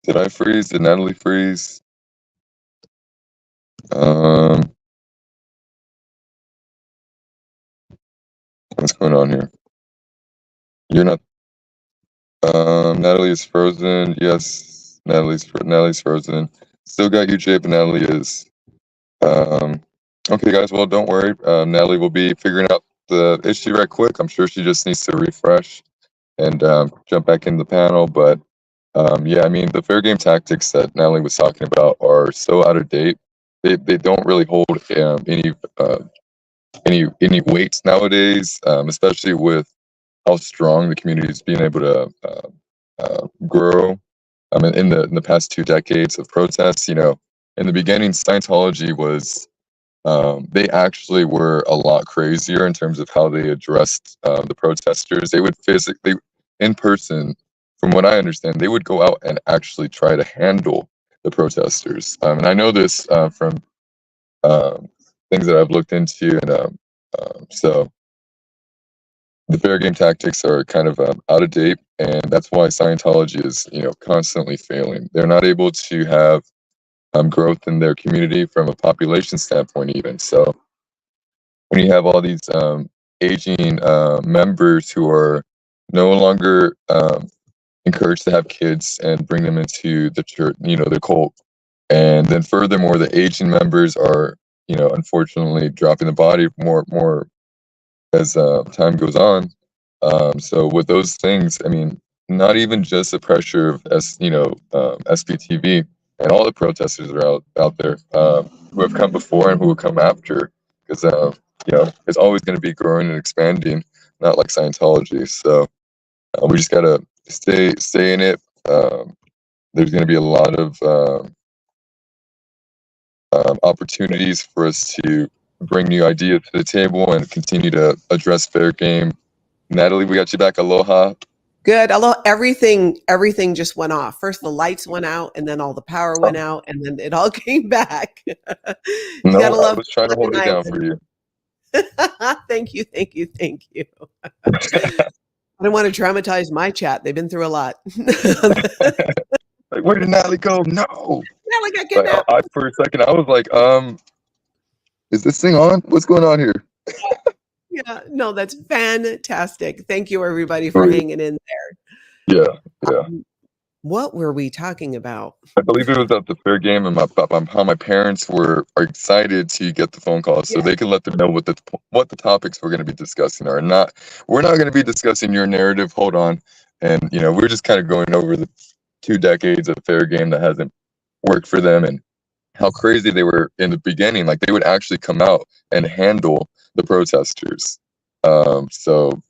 Did I freeze? Did Natalie freeze? What's going on here? You're not. Natalie is frozen. Yes, Natalie's frozen. Still got you, Jay, but Natalie is. Okay, guys. Well, don't worry. Natalie will be figuring out the issue right quick. I'm sure she just needs to refresh and jump back in the panel. But yeah, I mean, the fair game tactics that Natalie was talking about are so out of date. They don't really hold any weight nowadays, especially with how strong the community is being able to grow. I mean, in the past 2 decades of protests, you know, in the beginning, Scientology was they actually were a lot crazier in terms of how they addressed the protesters. They would physically, in person, from what I understand, they would go out and actually try to handle the protesters. And I know this from things that I've looked into, and so the fair game tactics are kind of out of date, and that's why Scientology is, you know, constantly failing. They're not able to have growth in their community from a population standpoint, even. So when you have all these aging members who are no longer encouraged to have kids and bring them into the church, you know, the cult, and then furthermore, the aging members are, you know, unfortunately dropping the body more as time goes on. So with those things, I mean, not even just the pressure of SPTV and all the protesters that are out there who have come before and who will come after, because it's always going to be growing and expanding, not like Scientology. So we just gotta stay in it. There's going to be a lot of opportunities for us to bring new ideas to the table and continue to address fair game. Natalie, we got you back. Aloha. Good. Although everything just went off. First the lights went out, and then all the power went out, and then it all came back. You No, gotta I love was trying to hold it down for you. Thank you. I don't want to traumatize my chat. They've been through a lot. Like, where did Natalie go? No. Natalie got Like, kidnapped. for a second, I was like, is this thing on? What's going on here? Yeah, no, that's fantastic. Thank you, everybody, for hanging in there. Yeah. What were we talking about? I believe it was at the fair game, and how my parents are excited to get the phone call so they can let them know what the topics we're going to be discussing are. We're not going to be discussing your narrative. Hold on, and we're just kind of going over the 2 decades of fair game that hasn't worked for them, and how crazy they were in the beginning. Like, they would actually come out and handle the protesters. So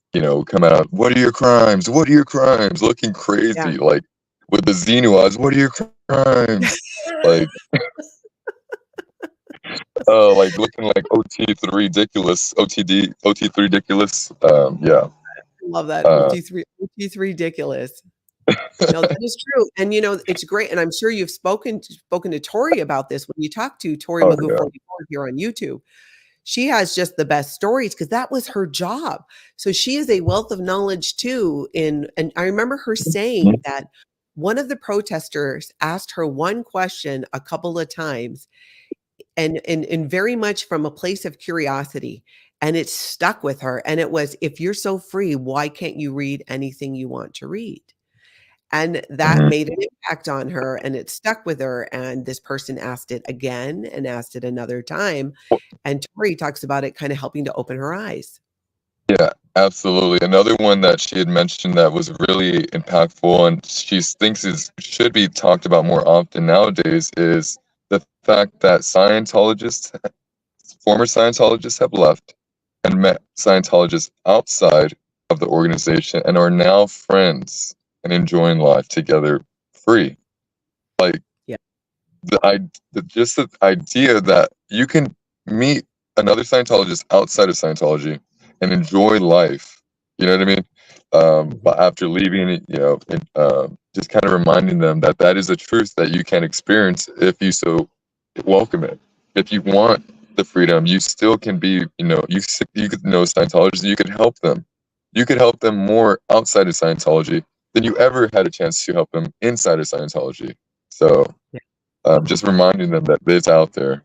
come out. What are your crimes? What are your crimes? Looking crazy, like with the Xenu eyes. What are your crimes? Like, like looking like OT3 ridiculous. OT3 ridiculous. Yeah. Love that. OT3 ridiculous. No, that is true. And it's great. And I'm sure you've spoken to Tori about this when you talk to Tory Magoo 44 here on YouTube. She has just the best stories because that was her job. So she is a wealth of knowledge too. And I remember her saying that one of the protesters asked her one question a couple of times, and very much from a place of curiosity. And it stuck with her. And it was, if you're so free, why can't you read anything you want to read? And that made an impact on her, and it stuck with her. And this person asked it again and asked it another time. And Tori talks about it kind of helping to open her eyes. Yeah, absolutely. Another one that she had mentioned that was really impactful and she thinks should be talked about more often nowadays is the fact that former Scientologists have left and met Scientologists outside of the organization and are now friends and enjoying life together free. Like, the idea that you can meet another Scientologist outside of Scientology and enjoy life, you know what I mean? But after leaving, just kind of reminding them that is a truth that you can experience if you so welcome it. If you want the freedom, you still can be, you could know Scientologists, you could help them. You could help them more outside of Scientology than you ever had a chance to help them inside of Scientology. So just reminding them that it's out there.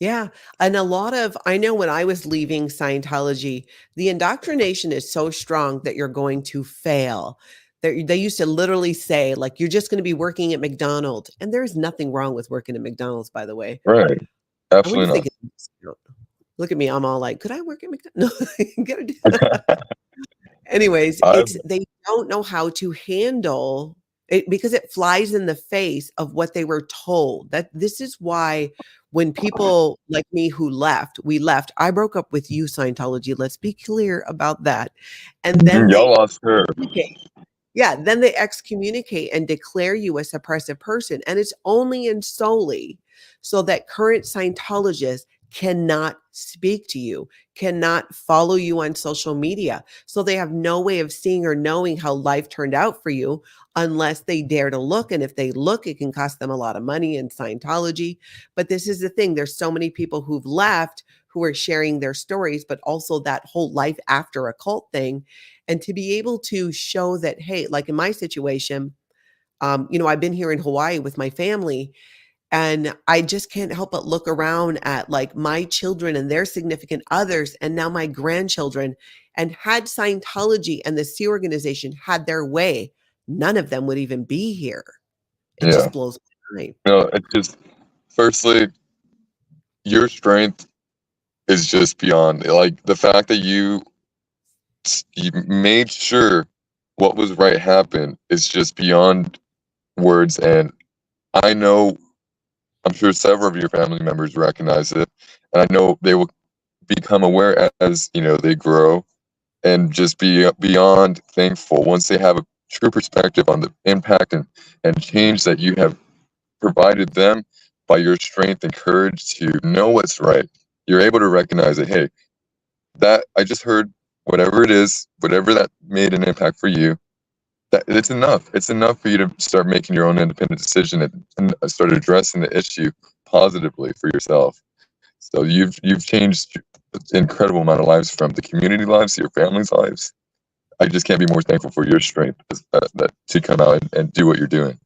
Yeah. And I know when I was leaving Scientology, the indoctrination is so strong that you're going to fail. They used to literally say, like, you're just going to be working at McDonald's. And there's nothing wrong with working at McDonald's, by the way. Right. Absolutely not. Look at me. I'm all like, could I work at McDonald's? No, gotta do that. Anyways, they don't know how to handle it because it flies in the face of what they were told. That this is why when people like me we left. I broke up with you, Scientology. Let's be clear about that. And then y'all lost her. Yeah, then they excommunicate and declare you a suppressive person. And it's only and solely so that current Scientologists cannot speak to you, cannot follow you on social media. So they have no way of seeing or knowing how life turned out for you unless they dare to look. And if they look, it can cost them a lot of money in Scientology. But this is the thing. There's so many people who've left who are sharing their stories, but also that whole life after a cult thing. And to be able to show that, hey, like in my situation, I've been here in Hawaii with my family, and I just can't help but look around at like my children and their significant others, and now my grandchildren. And had Scientology and the Sea organization had their way, none of them would even be here. It just blows my mind. It just, firstly, your strength is just beyond, like, the fact that you made sure, what was right happened is just beyond words. And I know, I'm sure several of your family members recognize it, and I know they will become aware as, you know, they grow, and just be beyond thankful once they have a true perspective on the impact and change that you have provided them by your strength and courage to know what's right. You're able to recognize that, hey, that I just heard, whatever it is, whatever that made an impact for you, that it's enough. It's enough for you to start making your own independent decision and start addressing the issue positively for yourself. So you've changed an incredible amount of lives, from the community lives to your family's lives. I just can't be more thankful for your strength that to come out and do what you're doing.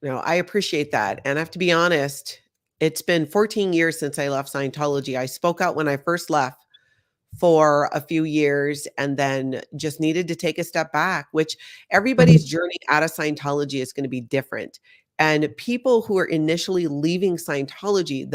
No, I appreciate that. And I have to be honest, it's been 14 years since I left Scientology. I spoke out when I first left for a few years and then just needed to take a step back, which everybody's journey out of Scientology is going to be different. And people who are initially leaving Scientology,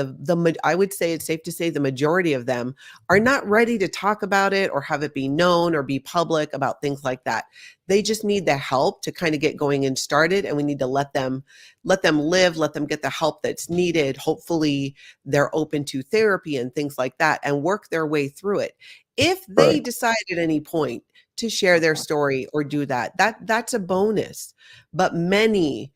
I would say it's safe to say the majority of them are not ready to talk about it or have it be known or be public about things like that. They just need the help to kind of get going and started, and we need to let them live, let them get the help that's needed. Hopefully they're open to therapy and things like that and work their way through it. If they decide at any point to share their story or do that's a bonus. But many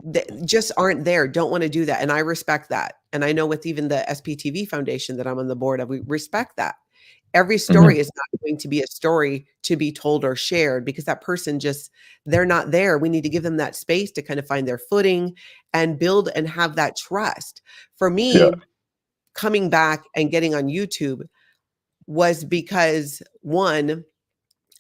that just aren't there, don't want to do that. And I respect that. And I know with even the SPTV Foundation that I'm on the board of, we respect that. Every story is not going to be a story to be told or shared because that person they're not there. We need to give them that space to kind of find their footing and build and have that trust. For me, coming back and getting on YouTube was because, one,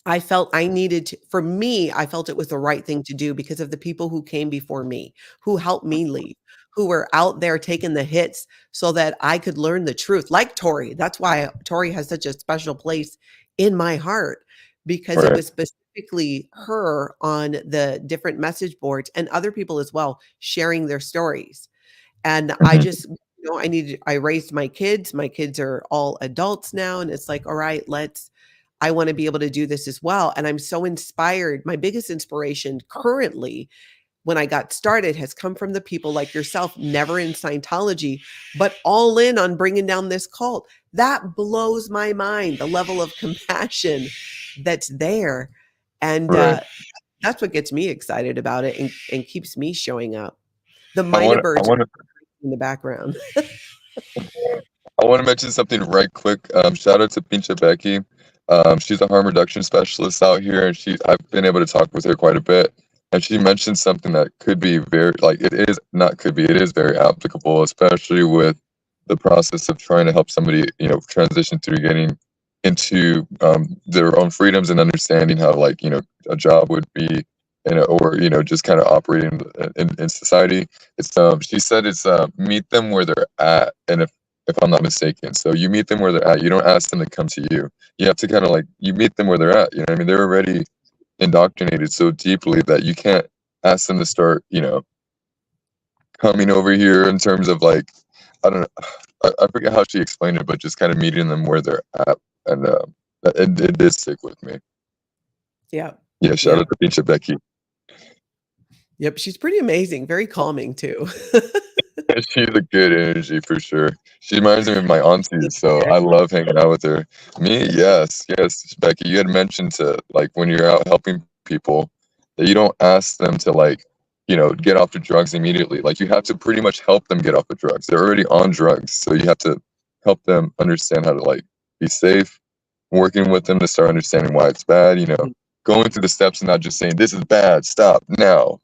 I felt I needed to, for me, I felt it was the right thing to do because of the people who came before me, who helped me leave, who were out there taking the hits so that I could learn the truth. Like Tory. That's why Tory has such a special place in my heart, because it was specifically her on the different message boards and other people as well sharing their stories. And I just, I raised my kids. My kids are all adults now. And it's like, all right, I want to be able to do this as well. And I'm so inspired. My biggest inspiration currently, when I got started, has come from the people like yourself, never in Scientology, but all in on bringing down this cult. That blows my mind, the level of compassion that's there. And that's what gets me excited about it and keeps me showing up. The minor birds in the background. I want to mention something right quick. Shout out to Pinche Becky. She's a harm reduction specialist out here, and I've been able to talk with her quite a bit. And she mentioned something that could be it is very applicable, especially with the process of trying to help somebody, transition through getting into their own freedoms and understanding how, a job would be, or just kind of operating in society. It's she said it's meet them where they're at, and if I'm not mistaken. So you meet them where they're at. You don't ask them to come to you. You have to kind of you meet them where they're at. You know what I mean? They're already indoctrinated so deeply that you can't ask them to start, coming over here in terms of I don't know. I forget how she explained it, but just kind of meeting them where they're at. And it did stick with me. Yeah. Yeah. Shout out to Pinche Becky. Yep. She's pretty amazing. Very calming too. She's a good energy for sure. She reminds me of my auntie, so I love hanging out with her. Me, yes, Becky. You had mentioned when you're out helping people, that you don't ask them to get off the drugs immediately. You have to pretty much help them get off the drugs. They're already on drugs, so you have to help them understand how to be safe. Working with them to start understanding why it's bad. Going through the steps and not just saying this is bad. Stop now.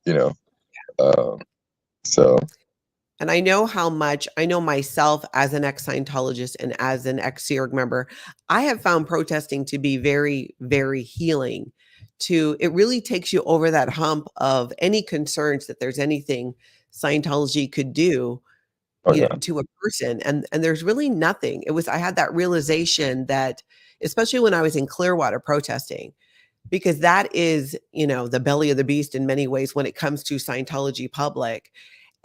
So. And I know I know myself as an ex-Scientologist and as an ex-SEERG member, I have found protesting to be very, very healing. It really takes you over that hump of any concerns that there's anything Scientology could do to a person. And there's really nothing. I had that realization that, especially when I was in Clearwater protesting, because that is, the belly of the beast in many ways when it comes to Scientology public.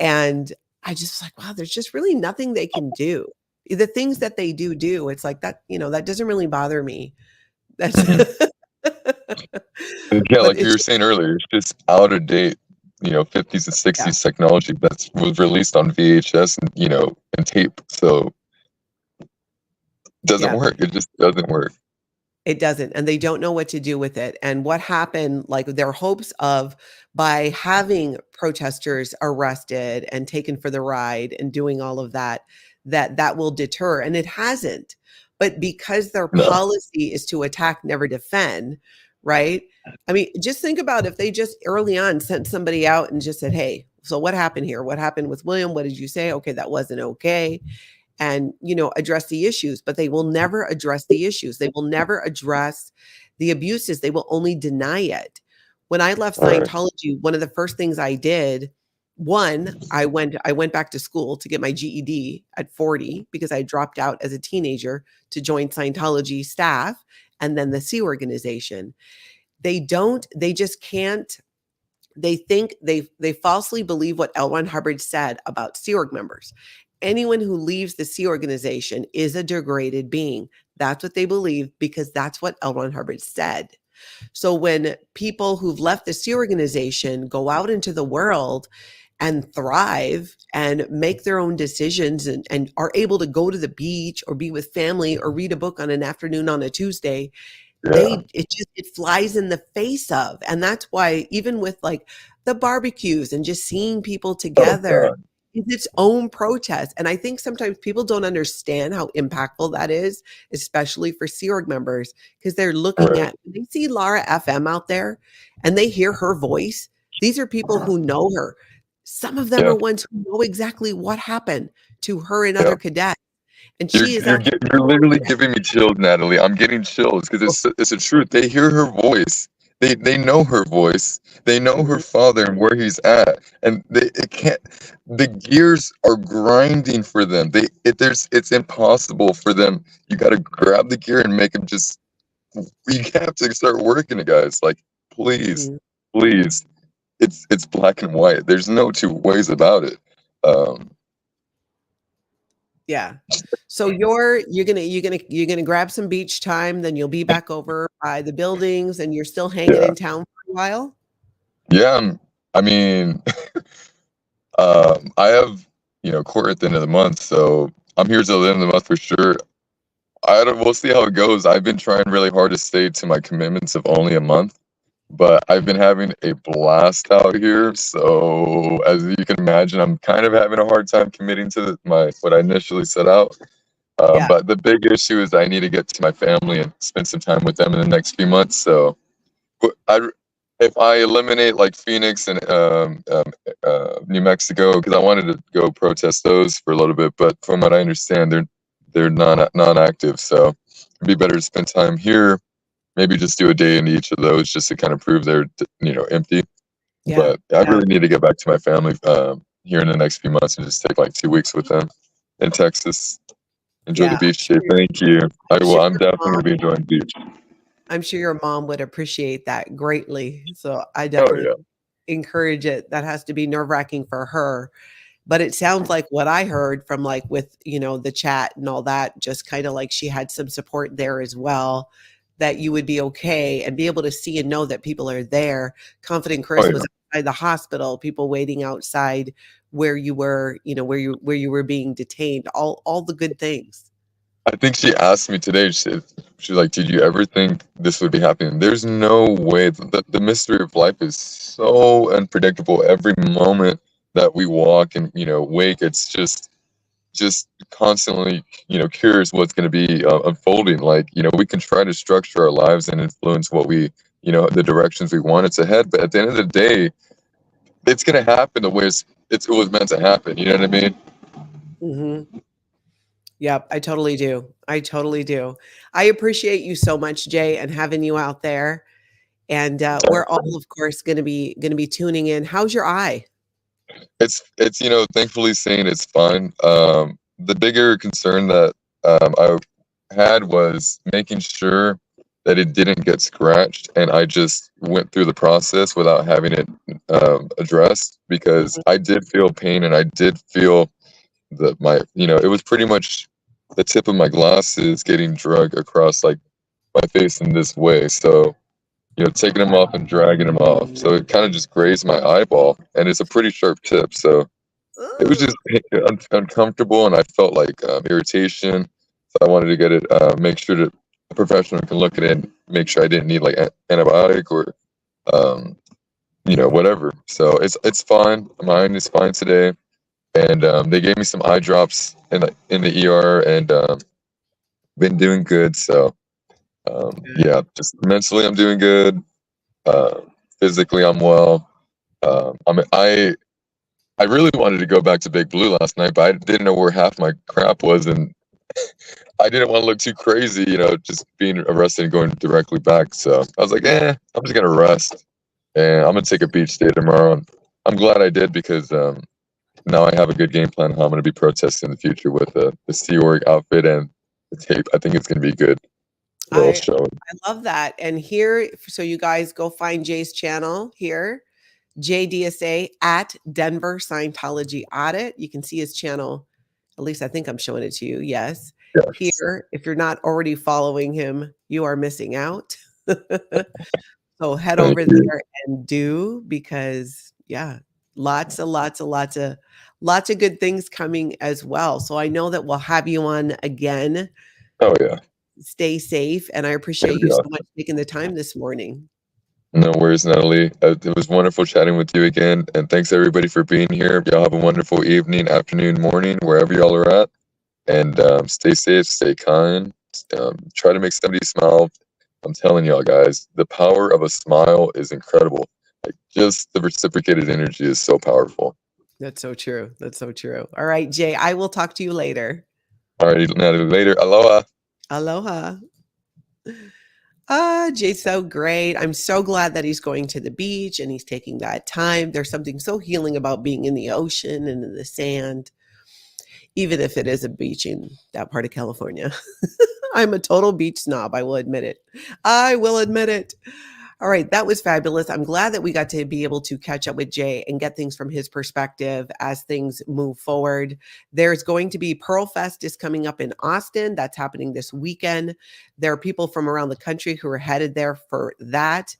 And I just wow, there's just really nothing they can do. The things that they do, it's that, that doesn't really bother me. That's Yeah, But like you it's were saying earlier, it's just out of date, 50s and 60s technology that was released on VHS and, and tape. So it doesn't yeah. work. It just doesn't work. It doesn't, and they don't know what to do with it. And what happened, like their hopes of by having protesters arrested and taken for the ride and doing all of that, that will deter, and it hasn't. But because their No. policy is to attack, never defend, right? I mean, just think about if they just early on sent somebody out and just said, "Hey, so what happened here? What happened with William? What did you say? Okay, that wasn't okay." And address the issues, but they will never address the issues. They will never address the abuses. They will only deny it. When I left Scientology, one of the first things I did, I went back to school to get my GED at 40 because I dropped out as a teenager to join Scientology staff and then the Sea organization. They just can't. They think they falsely believe what L. Ron Hubbard said about Sea Org members. Anyone who leaves the Sea organization is a degraded being. That's what they believe because that's what L. Ron Hubbard said. So when people who've left the Sea organization go out into the world and thrive and make their own decisions and are able to go to the beach or be with family or read a book on an afternoon on a Tuesday, it flies in the face of. And that's why even with like the barbecues and just seeing people together, is its own protest. And I think sometimes people don't understand how impactful that is, especially for Sea Org members, because they're looking at, they see Laura FM out there and they hear her voice. These are people who know her. Some of them are ones who know exactly what happened to her and other cadets. And she is You're literally giving me chills, Natalie. I'm getting chills because it's the truth. They hear her voice. They know her voice. They know her father and where he's at, and the gears are grinding for them. It's impossible for them. You got to grab the gear and make them just. You have to start working it, guys. Like, please, please. It's black and white. There's no two ways about it. Yeah. So you're gonna grab some beach time, then you'll be back over by the buildings and you're still hanging in town for a while? Yeah, I mean, I have, court at the end of the month, so I'm here till the end of the month for sure. We'll see how it goes. I've been trying really hard to stay to my commitments of only a month, but I've been having a blast out here. So as you can imagine, I'm kind of having a hard time committing to what I initially set out. But the big issue is I need to get to my family and spend some time with them in the next few months. So if I eliminate like Phoenix and New Mexico, because I wanted to go protest those for a little bit, but from what I understand, they're non-active. So it'd be better to spend time here. Maybe just do a day in each of those just to kind of prove they're empty. But I really need to get back to my family here in the next few months and just take like 2 weeks with them in Texas. Enjoy the beach day. Thank you. I'm definitely going to be enjoying the beach. I'm sure your mom would appreciate that greatly. So I definitely encourage it. That has to be nerve-wracking for her. But it sounds like what I heard from like with, the chat and all that, just kind of like she had some support there as well, that you would be okay and be able to see and know that people are there. Confident Chris was outside the hospital, people waiting outside where you were, where you were being detained, all the good things. I think she asked me today, she's like, did you ever think this would be happening? There's no way. The mystery of life is so unpredictable. Every moment that we walk and, wake, it's just constantly, curious what's going to be unfolding. Like, we can try to structure our lives and influence what we, the directions we want it to head. But at the end of the day, it's going to happen the way it was meant to happen. You know what I mean? Mm-hmm. Yep, I totally do. I appreciate you so much, Jay, and having you out there. And we're all, of course, going to be tuning in. How's your eye? It's thankfully saying it's fine. The bigger concern that I had was making sure that it didn't get scratched, and I just went through the process without having it addressed, because I did feel pain and I did feel that it was pretty much the tip of my glasses getting drug across like my face in this way. So taking them off and dragging them off. So it kind of just grazed my eyeball, and it's a pretty sharp tip. So it was just uncomfortable, and I felt like irritation. So I wanted to get it, make sure that a professional can look at it and make sure I didn't need like antibiotic or, whatever. So it's fine. Mine is fine today, and they gave me some eye drops in the ER, and been doing good. So yeah, just mentally I'm doing good. Physically I'm well. I really wanted to go back to Big Blue last night, but I didn't know where half my crap was, and I didn't want to look too crazy, just being arrested and going directly back. So I was like, I'm just gonna rest, and I'm gonna take a beach day tomorrow. And I'm glad I did, because now I have a good game plan how I'm gonna be protesting in the future with the Sea Org outfit and the tape. I think it's gonna be good. I love that. And here, so you guys go find Jay's channel here, JDSA at Denver Scientology Audit. You can see his channel. At least I think I'm showing it to you. Yes. Here, if you're not already following him, you are missing out. So head over there and do, because lots of good things coming as well. So I know that we'll have you on again. Oh yeah. Stay safe, and I appreciate you so much taking the time this morning. No worries, Natalie. It was wonderful chatting with you again, and thanks everybody for being here. Y'all have a wonderful evening, afternoon, morning, wherever y'all are at, and stay safe, stay kind. Try to make somebody smile. I'm telling y'all guys, the power of a smile is incredible. Like, just the reciprocated energy is so powerful. That's so true. That's so true. All right, Jay, I will talk to you later. All right, Natalie, later. Aloha. Aloha. Jay's so great. I'm so glad that he's going to the beach and he's taking that time. There's something so healing about being in the ocean and in the sand, even if it is a beach in that part of California. I'm a total beach snob. I will admit it. I will admit it. All right, that was fabulous. I'm glad that we got to be able to catch up with Jay and get things from his perspective as things move forward. There's going to be Pearl Fest is coming up in Austin. That's happening this weekend. There are people from around the country who are headed there for that.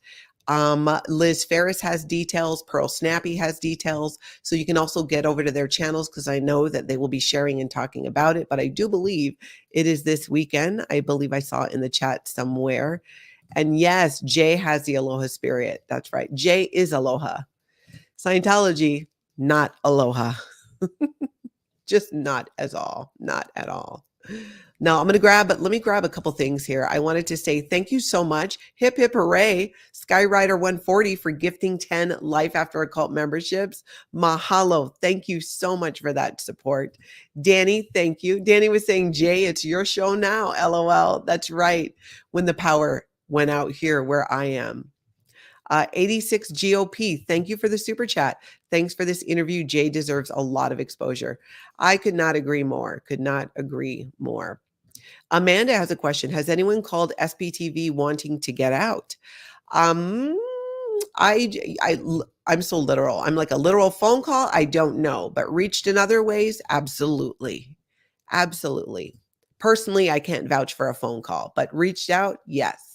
Liz Ferris has details. Pearl Snappy has details. So you can also get over to their channels, because I know that they will be sharing and talking about it. But I do believe it is this weekend. I believe I saw it in the chat somewhere. And yes, Jay has the aloha spirit. That's right. Jay is aloha. Scientology, not aloha. Just not at all. Not at all. Now let me grab a couple things here. I wanted to say thank you so much. Hip, hip, hooray. Skyrider 140 for gifting 10 Life After a Cult memberships. Mahalo. Thank you so much for that support. Danny, thank you. Danny was saying, Jay, it's your show now. LOL. That's right. When the power went out here where I am. 86 GOP, thank you for the super chat. Thanks for this interview. Jay deserves a lot of exposure. I could not agree more. Could not agree more. Amanda has a question. Has anyone called SPTV wanting to get out? I'm so literal. I'm like a literal phone call. I don't know, but reached in other ways. Absolutely. Absolutely. Personally, I can't vouch for a phone call, but reached out. Yes.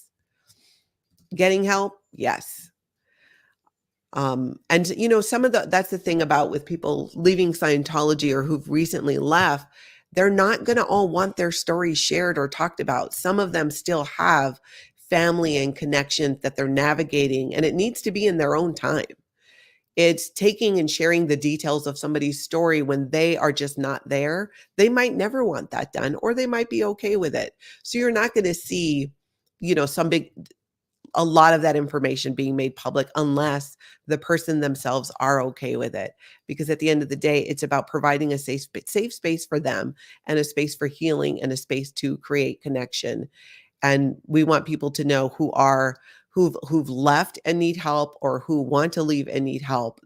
Getting help? Yes. And that's the thing about with people leaving Scientology or who've recently left, they're not going to all want their stories shared or talked about. Some of them still have family and connections that they're navigating, and it needs to be in their own time. It's taking and sharing the details of somebody's story when they are just not there. They might never want that done, or they might be okay with it. So you're not going to see, a lot of that information being made public unless the person themselves are okay with it. Because at the end of the day, it's about providing a safe space for them and a space for healing and a space to create connection. And we want people to know who've left and need help, or who want to leave and need help,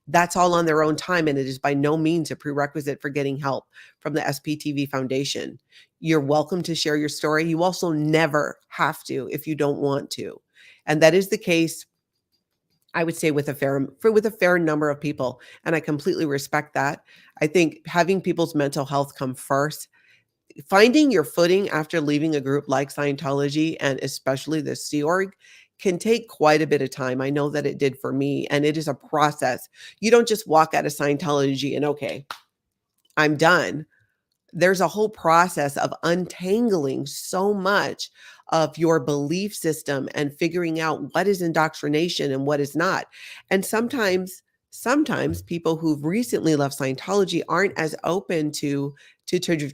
that's all on their own time. And it is by no means a prerequisite for getting help from the SPTV Foundation. You're welcome to share your story. You also never have to if you don't want to. And that is the case, I would say, with a fair number of people. And I completely respect that. I think having people's mental health come first, finding your footing after leaving a group like Scientology, and especially the Sea Org, can take quite a bit of time. I know that it did for me, and it is a process. You don't just walk out of Scientology and, okay, I'm done. There's a whole process of untangling so much of your belief system and figuring out what is indoctrination and what is not. And sometimes people who've recently left Scientology aren't as open to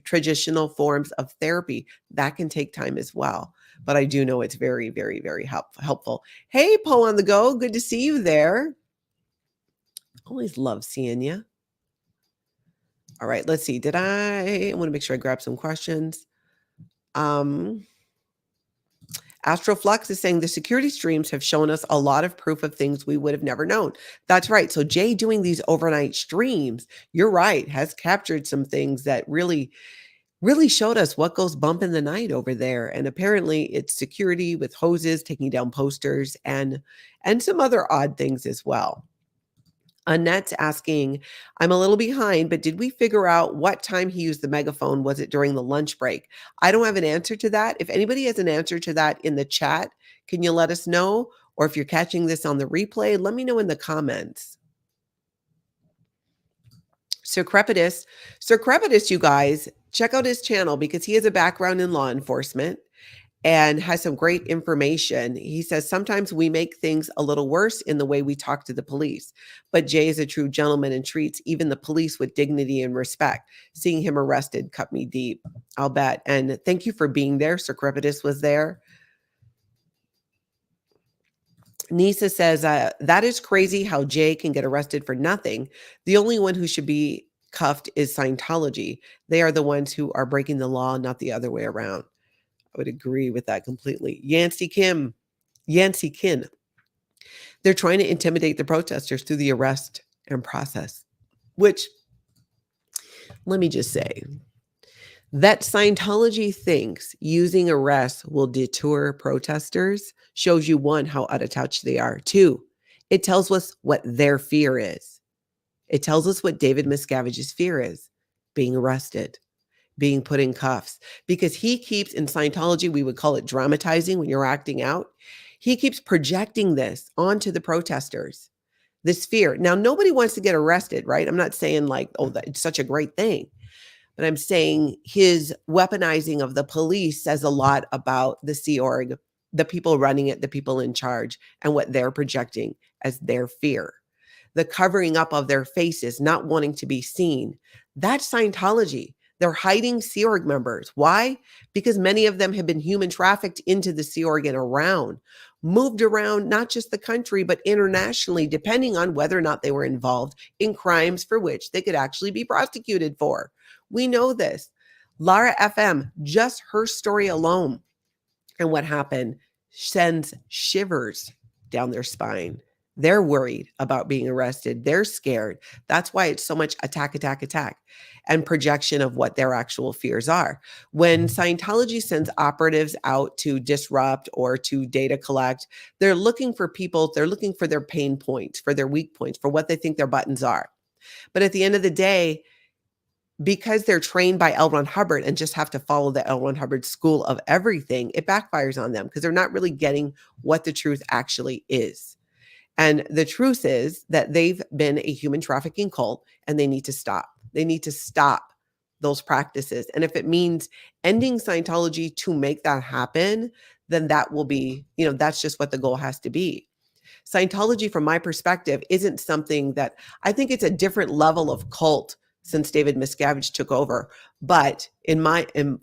traditional forms of therapy. That can take time as well. But I do know it's very, very, very helpful. Hey, Poe on the go. Good to see you there. Always love seeing you. All right, let's see. I want to make sure I grab some questions. Astroflux is saying the security streams have shown us a lot of proof of things we would have never known. That's right. So Jay doing these overnight streams, you're right, has captured some things that really showed us what goes bump in the night over there. And apparently it's security with hoses, taking down posters, and some other odd things as well. Annette's asking, I'm a little behind, but did we figure out what time he used the megaphone? Was it during the lunch break? I don't have an answer to that. If anybody has an answer to that in the chat, can you let us know? Or if you're catching this on the replay, let me know in the comments. Sir Crepitus, you guys, check out his channel because he has a background in law enforcement and has some great information. He says, sometimes we make things a little worse in the way we talk to the police, but Jay is a true gentleman and treats even the police with dignity and respect. Seeing him arrested cut me deep, I'll bet. And thank you for being there. Sir Crepitus was there. Nisa says, that is crazy how Jay can get arrested for nothing. The only one who should be cuffed is Scientology. They are the ones who are breaking the law, not the other way around. I would agree with that completely. Yancey Kin. They're trying to intimidate the protesters through the arrest and process, which, let me just say, that Scientology thinks using arrests will deter protesters shows you, one, how out of touch they are. Two, it tells us what their fear is. It tells us what David Miscavige's fear is: being arrested, being put in cuffs, because he keeps, in Scientology, we would call it dramatizing when you're acting out. He keeps projecting this onto the protesters, this fear. Now, nobody wants to get arrested, right? I'm not saying like, oh, it's such a great thing, but I'm saying his weaponizing of the police says a lot about the Sea Org, the people running it, the people in charge, and what they're projecting as their fear. The covering up of their faces, not wanting to be seen. That's Scientology. They're hiding Sea Org members. Why? Because many of them have been human trafficked into the Sea Org and around, moved around, not just the country, but internationally, depending on whether or not they were involved in crimes for which they could actually be prosecuted for. We know this. Lara FM, just her story alone and what happened sends shivers down their spine. They're worried about being arrested. They're scared. That's why it's so much attack, and projection of what their actual fears are. When Scientology sends operatives out to disrupt or to data collect, they're looking for people, they're looking for their pain points, for their weak points, for what they think their buttons are. But at the end of the day, because they're trained by L. Ron Hubbard and just have to follow the L. Ron Hubbard school of everything, it backfires on them because they're not really getting what the truth actually is. And the truth is that they've been a human trafficking cult and they need to stop. They need to stop those practices. And if it means ending Scientology to make that happen, then that will be, that's just what the goal has to be. Scientology, from my perspective, isn't something that, I think it's a different level of cult since David Miscavige took over. But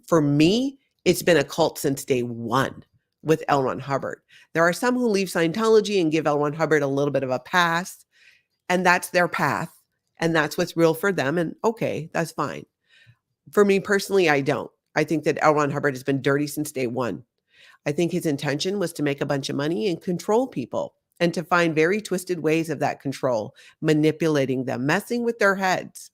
for me, it's been a cult since day one with L. Ron Hubbard. There are some who leave Scientology and give L. Ron Hubbard a little bit of a pass, and that's their path, and that's what's real for them, and okay, that's fine. For me personally, I don't. I think that L. Ron Hubbard has been dirty since day one. I think his intention was to make a bunch of money and control people, and to find very twisted ways of that control, manipulating them, messing with their heads.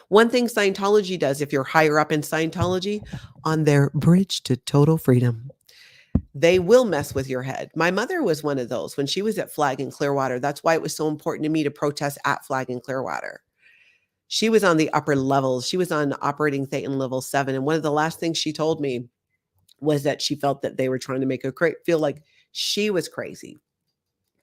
One thing Scientology does, if you're higher up in Scientology, on their bridge to total freedom, they will mess with your head. My mother was one of those when she was at Flag in Clearwater. That's why it was so important to me to protest at Flag in Clearwater. She was on the upper levels. She was on operating Thetan level 7. And one of the last things she told me was that she felt that they were trying to make her feel like She was crazy.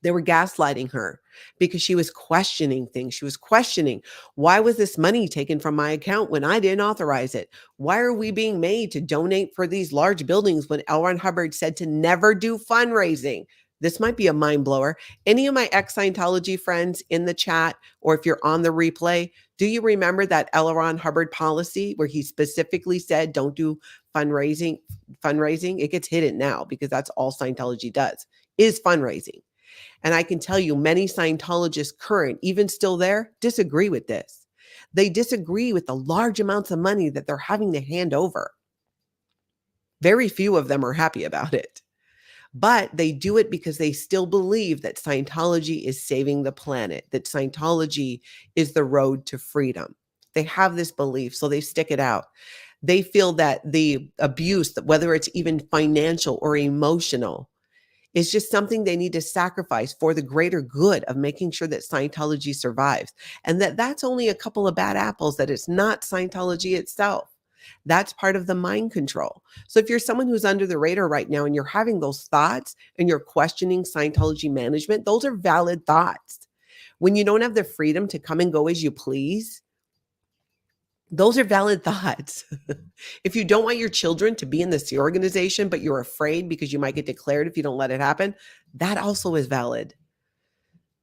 They were gaslighting her because she was questioning things. She was questioning, why was this money taken from my account when I didn't authorize it? Why are we being made to donate for these large buildings when L. Ron Hubbard said to never do fundraising? This might be a mind blower. Any of my ex-Scientology friends in the chat, or if you're on the replay, do you remember that L. Ron Hubbard policy where he specifically said, don't do fundraising? It gets hidden now because that's all Scientology does, is fundraising. And I can tell you many Scientologists current, even still there, disagree with this. They disagree with the large amounts of money that they're having to hand over. Very few of them are happy about it. But they do it because they still believe that Scientology is saving the planet, that Scientology is the road to freedom. They have this belief, so they stick it out. They feel that the abuse, whether it's even financial or emotional, is just something they need to sacrifice for the greater good of making sure that Scientology survives. And that's only a couple of bad apples, that it's not Scientology itself. That's part of the mind control. So if you're someone who's under the radar right now and you're having those thoughts and you're questioning Scientology management, those are valid thoughts. When you don't have the freedom to come and go as you please, those are valid thoughts. If you don't want your children to be in this organization, but you're afraid because you might get declared if you don't let it happen, that also is valid.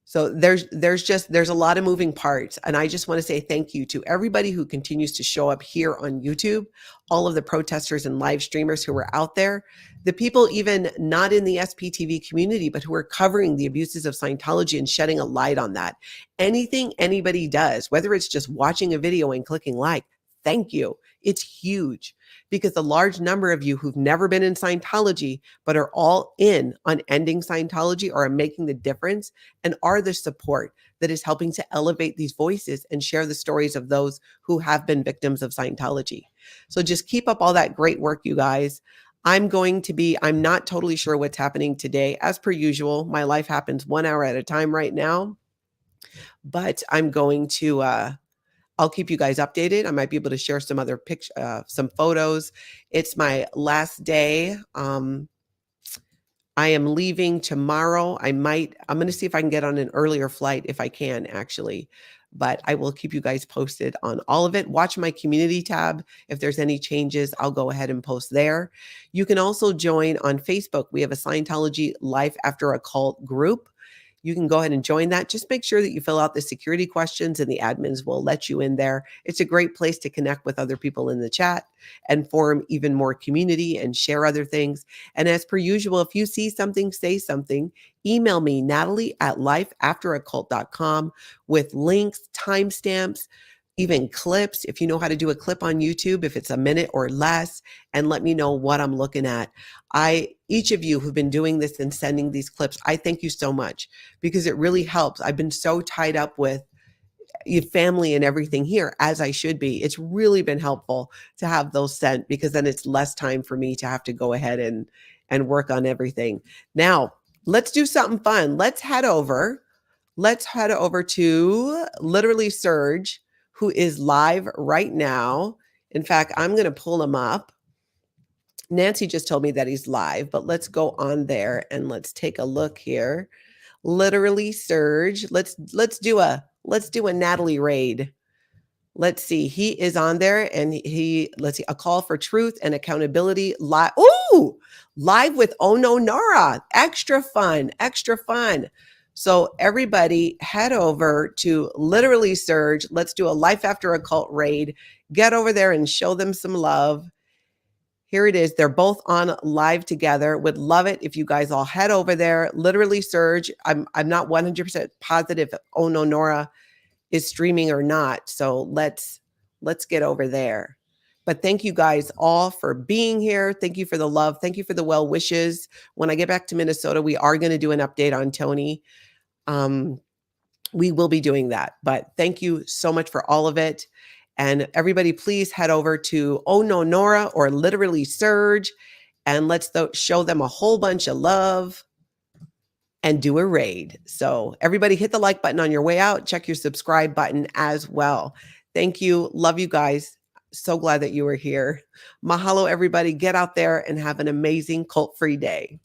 So there's a lot of moving parts. And I just want to say thank you to everybody who continues to show up here on YouTube, all of the protesters and live streamers who are out there, the people even not in the SPTV community, but who are covering the abuses of Scientology and shedding a light on that. Anything anybody does, whether it's just watching a video and clicking like, thank you. It's huge, because the large number of you who've never been in Scientology, but are all in on ending Scientology, or are making the difference and are the support that is helping to elevate these voices and share the stories of those who have been victims of Scientology. So just keep up all that great work, you guys. I'm not totally sure what's happening today. As per usual, my life happens 1 hour at a time right now, but I'm going to, I'll keep you guys updated. I might be able to share some other some photos. It's my last day. I am leaving tomorrow. I'm going to see if I can get on an earlier flight if I can, actually. But I will keep you guys posted on all of it. Watch my community tab. If there's any changes, I'll go ahead and post there. You can also join on Facebook. We have a Scientology Life After a Cult group. You can go ahead and join that. Just make sure that you fill out the security questions and the admins will let you in there. It's a great place to connect with other people in the chat and form even more community and share other things. And as per usual, if you see something, say something, email me, Natalie@lifeafteracult.com, with links, timestamps, even clips, if you know how to do a clip on YouTube, if it's a minute or less, and let me know what I'm looking at. Each of you who've been doing this and sending these clips, I thank you so much, because it really helps. I've been so tied up with your family and everything here, as I should be. It's really been helpful to have those sent, because then it's less time for me to have to go ahead and work on everything. Now, let's do something fun. Let's head over to Literally Surge, who is live right now. In fact, I'm going to pull him up. Nancy just told me that he's live, but let's go on there and let's take a look here. Literally Surge. Let's do a Natalie raid. Let's see. He is on there, and let's see, a call for truth and accountability live. Ooh, live with Oh No Nora. Extra fun. So everybody head over to Literally Surge. Let's do a Life After a Cult raid. Get over there and show them some love. Here it is. They're both on live together. Would love it if you guys all head over there. Literally Surge. I'm not 100% positive if Oh No Nora is streaming or not. So let's get over there. But thank you guys all for being here. Thank you for the love. Thank you for the well wishes. When I get back to Minnesota, we are going to do an update on Tony. We will be doing that. But thank you so much for all of it. And everybody, please head over to Oh No Nora or Literally Surge, and let's show them a whole bunch of love and do a raid. So everybody hit the like button on your way out. Check your subscribe button as well. Thank you. Love you guys. So glad that you were here. Mahalo, everybody. Get out there and have an amazing cult-free day.